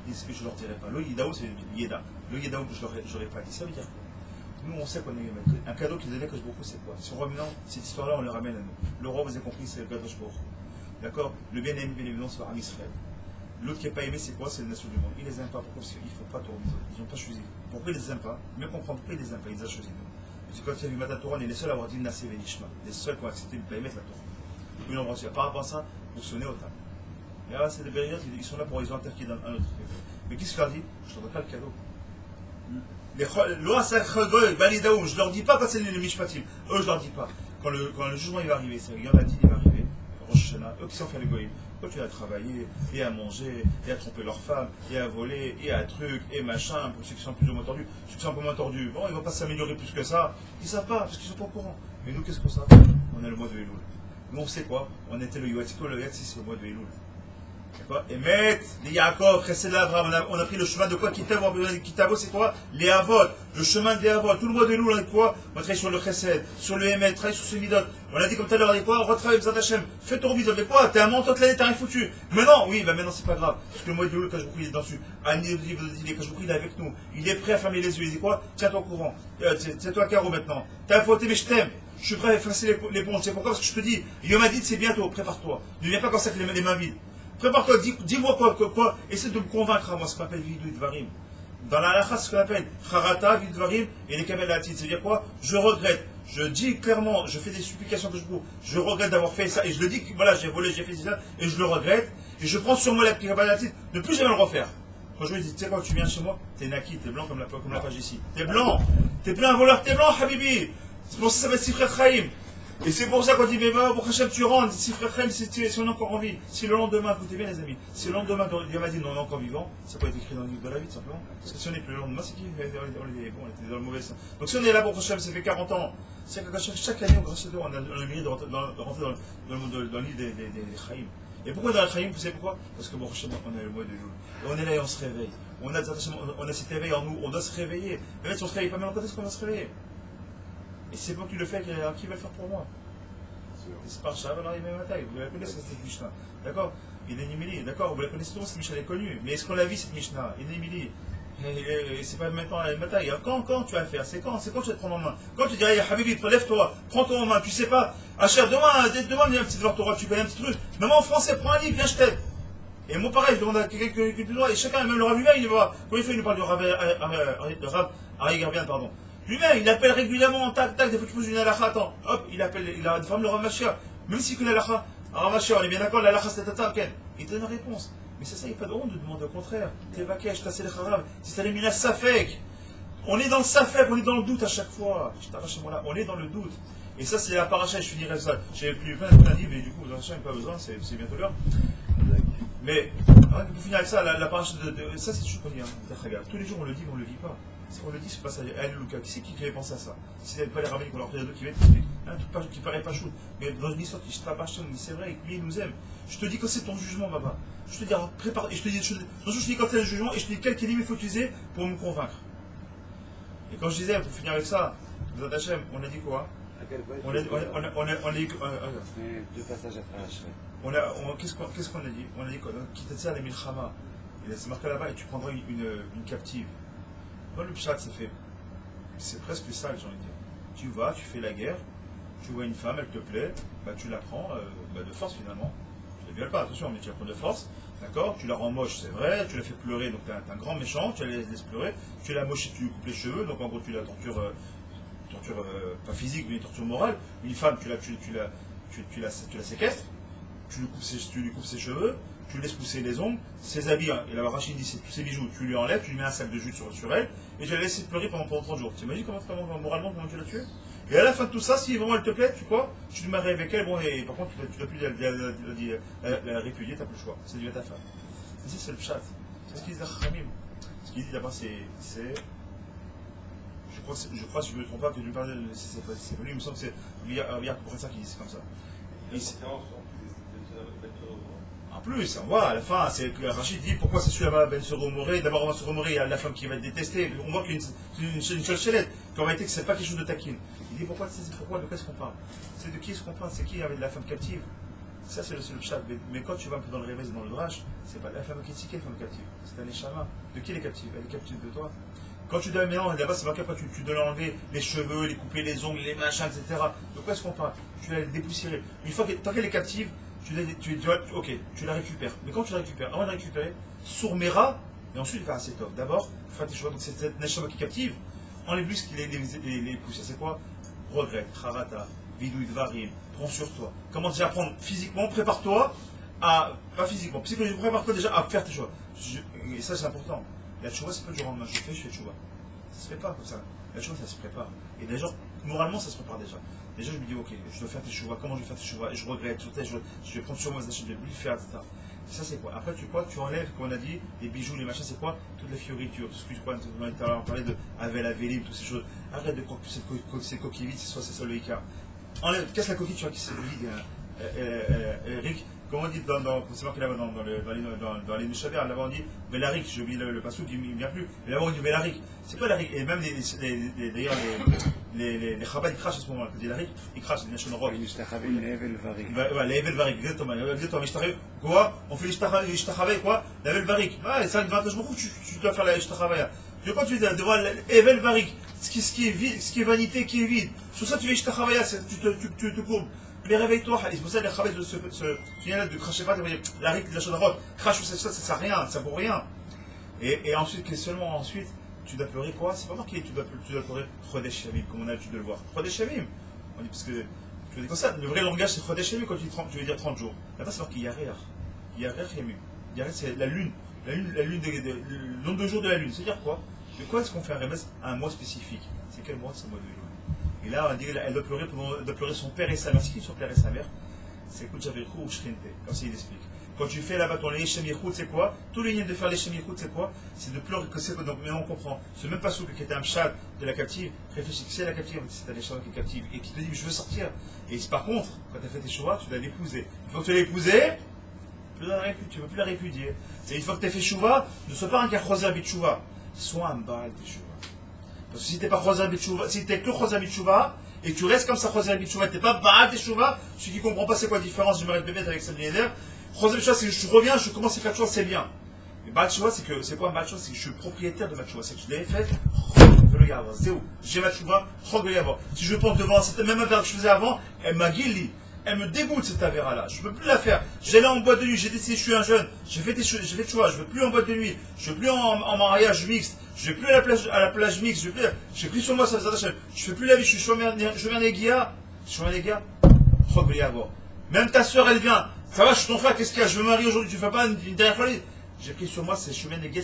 Je ne leur dirai pas. Le yedaum, c'est yeda. Le yedaum, je n'aurais pas dit. Ça veut dire quoi? Nous, on sait qu'on est un cadeau qu'ils avaient que je beaucoup, c'est quoi? Si on ramène cette histoire-là, on le ramène à nous. Le roi, vous avez compris, c'est le Gadosh Baruch. D'accord? Le bien-aimé, bien évidemment, c'est Israël. L'autre qui n'est pas aimé, c'est quoi? C'est les nations du monde. Ils les aiment pas. Pourquoi? Parce qu'il ne faut pas tourner. Ils n'ont pas choisi. Pourquoi ils les aiment pas? Mieux comprendre pourquoi ils les aiment pas. Ils ont choisi nous. Parce que quand il y a eu Matan Torah, on est les seuls à avoir dit Nassé Venishma. Les seuls qui ont accepté de ne pas émettre la Torah. Ils l'ont reçu. Par rapport à ça, vous sonnez au table. Et là, c'est des Bériotes, ils sont là pour ils ont attaqué dans un autre truc. Mais qu'est-ce qu'il leur dit? Je ne te donne pas le cadeau. Je leur dis pas quand c'est les Mishpatim. Eux, je leur dis pas. Quand le jugement il va arriver, c'est Yom Hadin, il va arriver. Rosh Hashanah, eux qui sont fait les goyim. Quand tu as travaillé, et à manger, et à tromper leur femme, et à voler, et à truc, et machin, pour ceux qui sont plus ou moins tordus. Ceux qui sont un peu moins tordus, bon, ils ne vont pas s'améliorer plus que ça. Ils ne savent pas, parce qu'ils ne sont pas au courant. Mais nous, qu'est-ce qu'on sait? On a le mois de Elul. Nous, on sait quoi? On était le Yoatziko, le Yatsi, c'est le mois de Elul. Et Met, les Yaakov, Chesed l'Avraham, on a pris le chemin de quoi? Kitavo, c'est quoi? Les Avot, le chemin des Avot. Tout le mois de Elul, on a quoi? On travaille sur le Chesed, sur le Emet, travaille sur ce Midot. On a dit comme tout à l'heure, on quoi? Retravaille B'zat Hashem. Fais ton Midot, mais quoi? T'es un menton toute l'année, t'as rien foutu. Mais non, oui, bah maintenant c'est pas grave. Parce que le mois de Elul, quand je vous il est dessus. Annie, quand je vous il est avec nous. Il est prêt à fermer les yeux. Il dit quoi? Tiens-toi au courant. Tiens-toi à carreau maintenant. T'as faute, mais je t'aime. Je suis prêt à effacer l'éponge. C'est pourquoi? Parce que je te dis, Yom Hadid, c'est bientôt. Prépare-toi. Ne viens pas comme ça avec les mains vides. Prépare-toi, dis-moi quoi, essaie de me convaincre à moi, ce qu'on appelle Vidou Dvarim. Dans la halakha, ce qu'on appelle Charata, Vidou Dvarim et les Kamel Hatid. C'est-à-dire quoi? Je regrette. Je dis clairement, je fais des supplications que je regrette d'avoir fait ça. Et je le dis, voilà, j'ai volé, j'ai fait ça, et je le regrette. Et je prends sur moi la Kamel Hatid de plus jamais le refaire. Quand je lui dis, tu sais quoi, tu viens chez moi, t'es naki, t'es blanc comme la page ici. T'es blanc, t'es plein un voleur, t'es blanc, Habibi. C'est pour ça que ça va être si frère Chaim. Et c'est pour ça qu'on dit, mais pour Hachem, tu rentres, si frère Chaim, si on est encore en vie, si le lendemain, écoutez bien les amis, si le lendemain, Yom Hadin, on est encore vivant, ça peut être écrit dans le livre de la vie, tout simplement. Parce que si on n'est plus le lendemain, c'est qui? On était dans le mauvais sens. Donc si on est là pour Hachem, ça fait 40 ans, c'est que chaque année, grâce à Dieu, on a le mérite de rentrer dans le livre des Chaim. Et pourquoi dans le Chaim? Vous savez pourquoi? Parce que bon, Hachem, on a le mois de jour. Et on est là et on se réveille. On a cet éveil en nous, on doit se réveiller. Mais si on se réveille pas, mais quand est-ce qu'on va se réveiller? Et c'est pas que tu le fais, qui va le faire pour moi? C'est par Shav, alors il met ma taille. Vous la connaissez cette Mishnah. D'accord? Il est Nimili. D'accord? Vous la connaissez tous, cette Mishnah est connue. Mais est-ce qu'on l'a vu cette Mishnah? Il est Nimili. C'est pas maintenant la bataille. Quand tu vas faire? C'est quand tu vas te prendre en main? Quand tu dis, Habibi, lève-toi, prends-toi en main. Tu sais pas, Hachem, demain, il y a un petit devoir Torah, tu connais un petit truc. Même en français, prends un livre, viens, je t'aide. Et moi, pareil, je demande à quelqu'un qui doit, et chacun, même le Rav lui-même, il va. Combien de fois il nous parle du Rav Ari Garbian, pardon. Lui-même, il appelle régulièrement, tac, des fois tu poses une halakha, attends, hop, il appelle, il a une femme, le Rav Mashia. Même s'il connaît l'halakha, Rav Mashia, on est bien d'accord, l'halakha c'est tata, Ken. Il te donne une réponse. Mais c'est ça, il n'y a pas de honte de demander au contraire. T'es vakesh, t'as le kharab, si t'as les minas safek. On est dans le safek, on est dans le doute à chaque fois. Je t'arrache chez moi là, on est dans le doute. Et ça, c'est la paracha, je finirai ça. J'ai plus plein de livres, mais du coup, vous pas besoin, c'est bientôt l'heure. Mais, pour finir avec ça, la paracha ça, c'est toujours qu'on dit, hein. Tous les jours, on le dit, mais on ne le vit pas. On le dit, c'est pas ça. Alléluia. Qui c'est qui avait pensé à ça? Si ce n'est pas les rabbins qu'on leur fait deux qui viennent t'expliquer. Un truc qui paraît pas chou. Mais dans une histoire qui se trapache, c'est vrai, lui, il nous aime. Je te dis que c'est ton jugement, Baba. Je te dis, prépare. Et je te dis quand c'est le jugement, et je te dis quel limite il faut utiliser pour me convaincre. Et quand je disais, pour finir avec ça, B'zat Hashem, on a dit quoi? On a dit. Deux passages après. Qu'est-ce qu'on a dit? On a dit quoi? Kitatsa les milchama. C'est marqué là-bas, et tu prendras une captive. Dans le pshat, c'est presque ça, j'ai envie de dire. Tu vas, tu fais la guerre, tu vois une femme, elle te plaît, bah, tu la prends de force finalement. Tu la violes pas, attention, mais tu la prends de force, d'accord? Tu la rends moche, c'est vrai, tu la fais pleurer, donc tu es un grand méchant, tu la laisses pleurer, tu la moches, tu lui coupes les cheveux, donc en gros tu la tortures, pas physique, mais torture morale. Une femme, tu la séquestres, tu lui coupes ses cheveux, tu laisses pousser les ongles, ses habits, et la Rachid dit tous ses bijoux, tu lui enlèves, tu lui mets un sac de jus sur elle, et tu la laisses pleurer pendant 30 jours. Tu imagines moralement comment tu l'as tué? Et à la fin de tout ça, si vraiment elle te plaît, tu te maries avec elle, bon, et par contre tu dois plus la répudier, tu n'as plus le choix. C'est devient ta femme. Et ça, c'est le pshat. C'est ce qu'il dit Khamim. Ce qu'il dit d'abord, c'est. Je crois, si je ne me trompe pas, que je me parle, c'est lui, il me semble que c'est. Il y a pour ça qui dit c'est comme ça. En plus, on voit à la fin, c'est que Rachid dit pourquoi c'est celui-là Ben Soromoré. D'abord, Ben Soromoré, il y a la femme qui va être détestée. On voit qu'il y a une chalchelette, qui aurait été que c'est pas quelque chose de taquine. Il dit pourquoi, de quoi est-ce qu'on parle? C'est de qui est-ce qu'on parle? C'est qui avec la femme captive? Ça, c'est le chat. Mais quand tu vas un peu dans le réveil, dans le drache, c'est pas la femme qui est femme captive. C'est un échama. De qui elle est captive? Elle est captive de toi. Quand tu dois maintenant, là-bas, c'est marqué après, tu dois l'enlever les cheveux, les couper les ongles, les machins, etc. De quoi est-ce qu'on parle? Tu dois la dépoussiérer. Une fois tant qu'elle est captive, tu la récupères. Mais quand tu la récupères, avant de la récupérer, sourmera, et ensuite faire un set-off. D'abord, donc c'est cette neshama qui est captive, enlève-lui ce qu'il les poussières. C'est quoi? Regrette, charata, vidouille, dvarim, prends sur toi. Commence déjà à prendre physiquement, prépare-toi pas physiquement, psychologiquement, prépare-toi déjà à faire tes choix. Et ça, c'est important. La tchouva, c'est pas du lendemain. Je fais tchouva. Ça se fait pas comme ça. La tchouva, ça se prépare. Et déjà, moralement, ça se prépare déjà. Déjà, je me dis, ok, je dois faire tes tchouva. Comment je vais faire tes tchouva? Et je regrette. Je vais prendre sur moi, je vais plus le faire, etc. Et ça, c'est quoi? Après, tu enlèves, comme on a dit, les bijoux, les machins, c'est quoi? Toute la fioriture, tout ce que tu crois. On parlait de Avel Avelim, toutes ces choses. Arrête de croire que cette coquille vide, c'est ça le Icar. Enlève, casse la coquille, tu vois, qui c'est vide. Eric, comme on dit c'est marqué là-bas dans les Mishaber, là-bas on dit Velarik, j'ai oublié le passou qui ne vient plus, mais là-bas on dit Velarik. C'est quoi Larik? Et même d'ailleurs les Chabad ils crachent à ce moment-là, quand ils Larik, ils crachent, les Nation Rock. L'Evel Varik, exactement, quoi? On fait l'Ishtachavay, quoi? L'Evel Varik. Ah, et ça, je m'en fous que tu dois faire l'Ishtachavay. Quand tu dis devant l'Evel Varik, ce qui est vide, ce qui est vanité, qui est vide, sur ça tu fais l'Ishtachavay, tu te courbes. Mais réveille-toi, c'est pour ça que les Chabad de cracher pas, la rite de la Chodorot, crache ça sert à rien, ça vaut rien. Et ensuite, seulement ensuite, tu dois pleurer quoi? C'est pas marqué, tu dois pleurer Chodesh Yamim, comme on a l'habitude de le voir. Chodesh Yamim, on dit parce que, tu veux dire comme ça, le vrai langage c'est Chodesh Yamim quand tu veux dire 30 jours. Là-bas c'est marqué Yarer Yamim. Yarer c'est la lune, le nombre de jours de la lune. C'est-à-dire quoi? De quoi est-ce qu'on fait un remède à un mois spécifique? C'est quel mois? C'est le mois de Lune. Et là, on dit qu'elle doit pleurer son père et sa mère. C'est qui son père et sa mère? C'est Kouchavirkou ou Shrinte, comme ça il explique. Quand tu fais là-bas ton Lechem Yechout, c'est quoi? Tous les liens de faire Lechem Yechout, c'est quoi? C'est de pleurer que c'est quoi? Donc maintenant on comprend. Ce même pas qui était un mchal de la captive, réfléchis que c'est la captive, c'est la qui est captive, et qui te dit je veux sortir. Et par contre, quand tu as fait tes choix, tu dois l'épouser. Une fois que tu l'as épousée, tu ne peux plus la répudier. C'est une fois que tu as fait chouva, ne sois pas un Kachroza Bitchouva, sois un Baal de chouva. Parce que si tu n'es pas Chosa Bitchouva, si tu n'es que Chosa Bitchouva, et que tu restes comme ça Chosa Bitchouva, tu n'es pas Baal Teshouva, celui qui ne comprend pas c'est quoi la différence, je m'arrête de mettre avec cette linéaire. Chosa Bitchouva, c'est que je reviens, je commence à faire Teshouva, c'est bien. Mais Baal Teshouva, c'est quoi Baal Teshouva? C'est que je suis propriétaire de ma Teshouva, c'est que je l'ai fait, c'est où? J'ai ma Teshouva, si je pense devant cette même affaire que je faisais avant, elle m'a guilli. Elle me dégoûte cette affaire-là, je ne peux plus la faire. J'allais en boîte de nuit, j'ai décidé, je suis un jeune, j'ai fait Teshouva, je ne veux plus en boîte de nuit, je ne veux plus en mariage mixte. Je ne vais plus à la plage mixte, j'ai pris sur moi ça faisait je ne fais plus la vie, je suis un Néguia, même ta soeur elle vient, ça va, je suis ton frère, qu'est-ce qu'il y a, je veux me marier aujourd'hui, tu ne fais pas une dernière fois, j'ai pris sur moi, c'est chemin Néguia,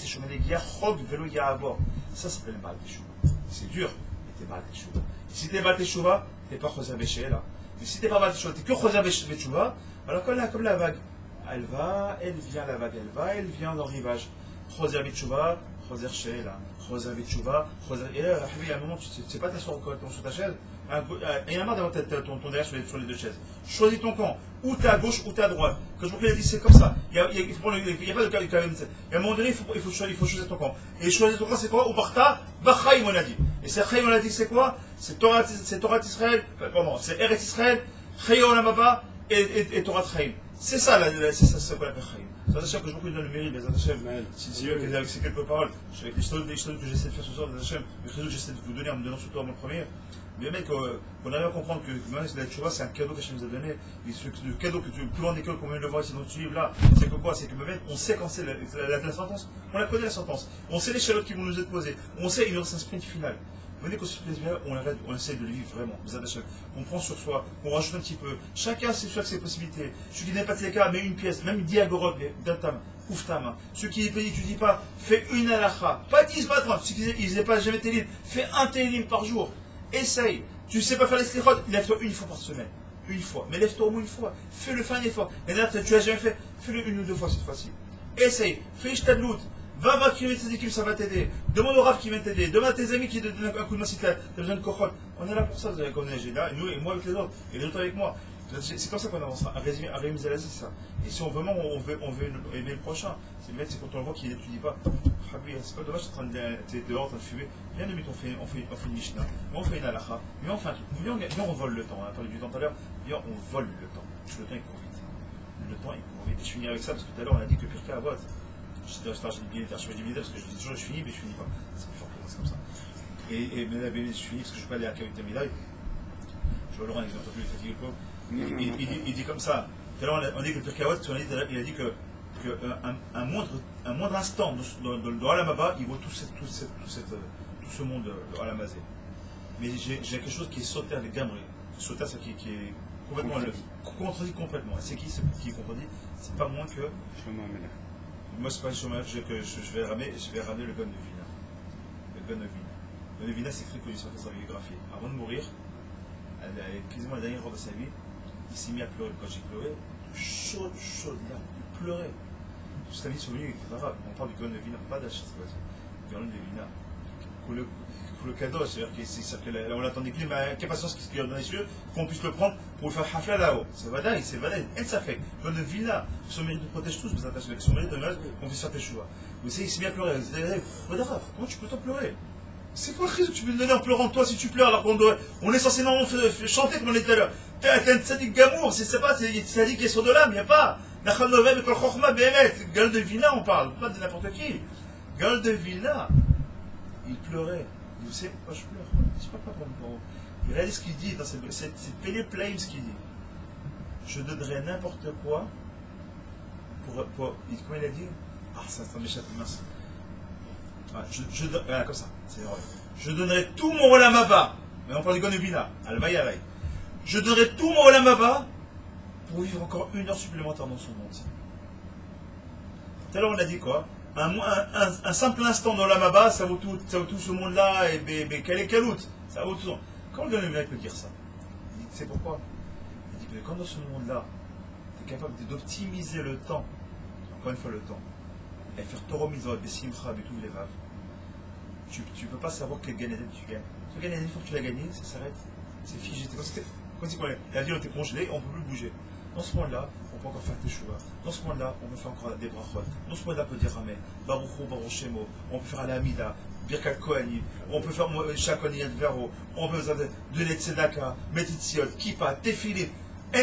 Chog Velo Yahavo. Ça s'appelle Baal Teshouva. C'est dur, mais t'es Baal Teshouva. Si t'es Baal Teshouva, t'es pas Chosa Béché là. Mais si t'es pas Baal Teshouva, t'es que Chosa Teshouva, alors comme la vague, elle vient la vague, elle vient dans le rivage. Chosa Teshouva, Choser Sheila, Choser Vitchouva, et là, à un moment, tu ne sais pas t'asseoir sur ta chaise, il y en a marre d'avoir ton derrière sur les deux chaises. Choisis ton camp, ou t'es à gauche ou t'es à droite. Quand je vois qu'il a dit c'est comme ça, il n'y a pas de cas. Et à un moment donné, il faut choisir ton camp. Et choisir ton camp, c'est quoi? Ou Barta, Bachaïm, on a dit. Et c'est Chaïm, on a dit, c'est quoi? C'est Torah d'Israël, pardon, c'est Eretz Israël, Chaïm Olamaba et Torah Chaïm. C'est ça, c'est quoi la Chaïm? Ça veut dire que je vous donne le mérite, les Hachem. Si eux qui avec ces quelques paroles, avec l'histoire que j'essaie de faire ce soir, les Hachem, le créneau que j'essaie de vous donner en me donnant surtout à mon premier, mais mec, on arrive à comprendre que la Tchouva, c'est un cadeau qu'Hachem nous a donné. Et le cadeau que le plus grand école qu'on vient de le voir ici dans ce livre là, c'est que quoi? C'est que même, on sait quand c'est la sentence, on la connaît la sentence, on sait les chalotes qui vont nous être posées, on sait, il nous reste un sprint final. Venez qu'on se plaise bien, on arrête, on essaie de le vivre vraiment. On prend sur soi, on rajoute un petit peu. Chacun sait sur ses possibilités. Celui qui n'a pas de cas, met une pièce, même une diagorogue dans ta main, ouvre ta main. Ceux qui n'étudient pas, fais une halakha. Pas 10, pas 30. Ceux qui n'ont pas jamais télim, fais un télim par jour. Essaye. Tu ne sais pas faire les slichot, lève-toi une fois par semaine. Une fois. Mais lève-toi au moins une fois. Fais-le fin effort. Et d'ailleurs, tu n'as jamais fait, fais-le une ou deux fois cette fois-ci. Essaye. Fais Ishtadlout. Va voir qui Tzadikim, ça va t'aider. Demande au Rav qui vient t'aider. Demande à tes amis qui te donnent un coup de main si tu as besoin de kochot. On est là pour ça, vous avez comme j'ai là, nous et moi avec les autres, et les autres avec moi. C'est comme ça qu'on avance. À Rémi Zalazi, c'est ça. Et si on veut aimer le prochain, c'est quand on le voit qu'il n'étudie pas. C'est pas dommage, tu es dehors en train de fumer. Viens de mettre, on fait une Mishnah, on fait une halakha, mais on fait un truc. Viens, on vole le temps. On a parlé du temps tout à l'heure. Viens, on vole le temps. Parce que le temps il court vite. Le temps il court vite. Et je finirai avec ça parce que tout à l'heure on a dit que Pirkei Avot. Je dis bien parce que je dis toujours je finis, mais je finis pas. C'est plus fort que moi, c'est comme ça. Et mais là, je finis parce que je ne peux pas aller à Kavit Tamidai. Je vois Laurent, il est un peu plus fatigué le pauvre. Il dit comme ça. Tout à l'heure, on dit que le Pirkei Avot, il a dit qu'un moindre instant dans Alamaba, il vaut tout ce monde de Alamazé. Mais j'ai quelque chose qui est sauté avec Gamri. Sauté, ça qui est complètement, contredit complètement. C'est qui contredit? C'est pas moins que. Moi, c'est pas le chômage que je vais ramener le gun de Vina. Le gun de Vina. Le gun de Vina, c'est écrit qu'il sortait sa biographie. Avant de mourir, quasiment la dernière heure de sa vie, il s'est mis à pleurer. Quand j'ai pleuré, chaud là, il pleurait. Toute sa vie sur lui, c'est pas grave. On parle du gun de Vina, pas d'achat, c'est pas ça. Le gun de Vina. Pour le cadeau, c'est-à-dire qu'on l'attendait plus, mais quelle patience qu'il a dans les yeux, qu'on puisse le prendre pour le faire hafla là-haut. C'est vadaï, et ça fait. Le gun de Vina, son mérite nous protège tous, vous attachez avec son mérite de mal, qu'on puisse faire tes choix. Vous savez, il s'est bien pleuré. Vous allez, comment tu peux t'en pleurer? C'est quoi le risque que tu veux me donner en pleurant toi si tu pleures alors qu'on est censé chanter comme on était là? T'as un sadique gamour, c'est pas, c'est sadique qui est sur de l'âme, il n'y a pas. Gueule de Vina, on parle, pas de n'importe qui. Gueule de Vina, il pleurait. Vous savez pourquoi je pleure? Je sais pas pourquoi. Il réalise ce qu'il dit, c'est Pele Plaim ce qu'il dit. Je donnerais n'importe quoi pour comment il a dit? Ah, ça m'échappe, mince. Comme ça, c'est vrai. Je donnerais tout mon Olam Haba, mais on parle de Gonevina, Al-Bayalay. Je donnerais tout mon Olam Haba pour vivre encore 1 heure supplémentaire dans son monde. Tout à l'heure, on a dit quoi? Un simple instant dans l'Olam Haba, ça vaut tout ce monde-là, et quel est Kalout? Ça vaut tout. Quand le Gonevina peut dire ça, il dit, c'est pourquoi? Il dit que quand dans ce monde-là, tu es capable d'optimiser le temps, encore une fois le temps, et faire Toro Mizot, Bessimcha, et tous les vaves, tu ne peux pas savoir quel Gan Eden tu gagnes. Ce Gan Eden, une fois que tu l'as gagné, ça s'arrête. C'est figé. Quand c'est quoi? La vie, on était congelée, on ne peut plus bouger. Dans ce moment-là, on peut encore faire tes choix. Dans ce moment-là, on peut faire encore des brachot. Dans ce moment-là, on peut dire Amen. Baruch Baruch Shemo. On peut faire Al-Hamida, Birkat Kohanim. On peut faire Shakon Yadvero. On peut faire de l'Etzedaka, Metitziot, Kippa, Tefilé.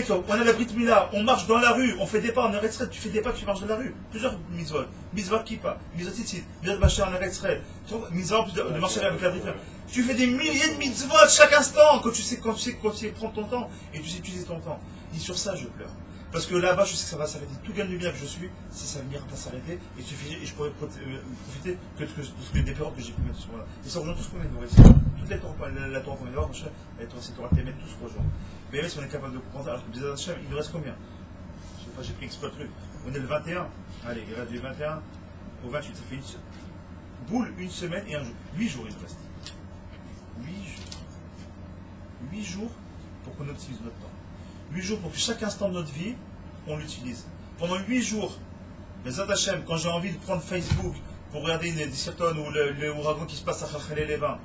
On a la Brit Mila, on marche dans la rue, on fait des pas, on arrête, tu fais des pas, tu marches dans la rue. Plusieurs mitzvot. Mitzvot Kippa, mitzvot Tzitzit, mitzvot Bachar, on arrête, mitzvot de marcher avec la Brit Mila. Tu fais des milliers de mitzvot chaque instant, quand tu sais prendre ton temps et tu sais utiliser ton temps. Et sur ça, je pleure. Parce que là-bas, je sais que ça va s'arrêter. Tout gain de bien que je suis, ça va venir pas s'arrêter. Et je pourrais profiter que des périodes que j'ai pu mettre sur là. Et ça rejoint tout ce qu'on vient de voir ici. Toute la Torah qu'on vient de voir, c'est Torah Témet, tout se rejoint. Mais même si on est capable de comprendre, alors que Bezat Hashem, il nous reste combien? Je sais pas, j'ai pris exprès le truc. On est le 21. Allez, il reste du 21 au 28. Ça fait une semaine et un jour. 8 jours il nous reste. 8 jours pour qu'on optimise notre temps. 8 jours pour que chaque instant de notre vie, on l'utilise. Pendant 8 jours, Bezat Hashem, quand j'ai envie de prendre Facebook pour regarder des cirtones ou le ouragan qui se passe à Chachalé les Bains,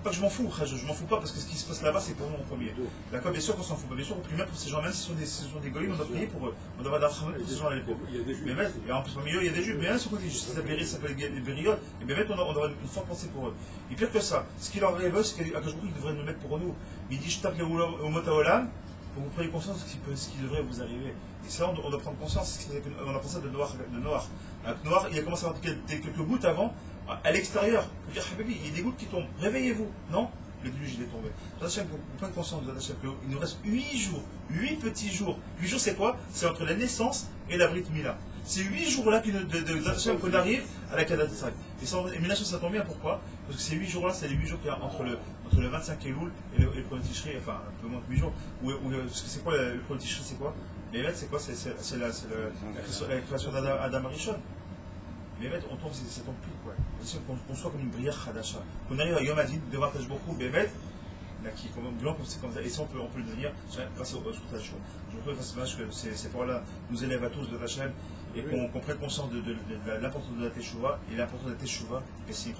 pas que je m'en fous, je m'en fous pas parce que ce qui se passe là-bas c'est pour nous en premier. D'accord, bien sûr qu'on s'en fout pas, bien sûr on prie même pour ces gens-là, même si ce sont des goïs, on doit prier pour eux, on doit avoir pour ces gens-là les pauvres. Mais même, et en plus au milieu il y a des juifs, mais même si on dit juste ça s'appelle les Bériotes, et bien même on aura une forte pensée pour eux. Et pire que ça, ce qu'il leur rêve, c'est qu'à il devrait nous mettre pour nous. Il dit je tape au mot Olam pour que vous preniez conscience de ce qui devrait vous arriver. Et ça on doit prendre conscience, on apprend ça de Noir. Noir, il a commencé à avoir quelques gouttes avant. À l'extérieur, il y a des gouttes qui tombent. Réveillez-vous. Non, le déluge il est tombé. Vous prenez conscience de il nous reste 8 jours, 8 petits jours. 8 jours, c'est quoi? C'est entre la naissance et la Brit Mila. C'est 8 jours-là qu'on arrive à la Kadat Israël. Et maintenant, ça tombe bien, pourquoi? Parce que ces 8 jours-là, c'est les 8 jours qu'il y a entre le 25 Elul et le premier Tishri, enfin un peu moins de 8 jours. C'est quoi le premier Tishri? C'est quoi? Les lettres, c'est quoi? C'est la création d'Adam Arishon. Mais on tombe, ça tombe plus, quoi. Qu'on soit comme une brière Khadasha. Qu'on arrive à Yom Adin, devant Taj Bokhu, Bémet, qui est comme blanc, comme ça. Et ça, on peut le devenir grâce au Scout Hachou. Je trouve que ces paroles-là nous élèvent à tous de Hachem et qu'on prenne conscience de l'importance de la Teshuvah et l'importance de la Teshuvah et si,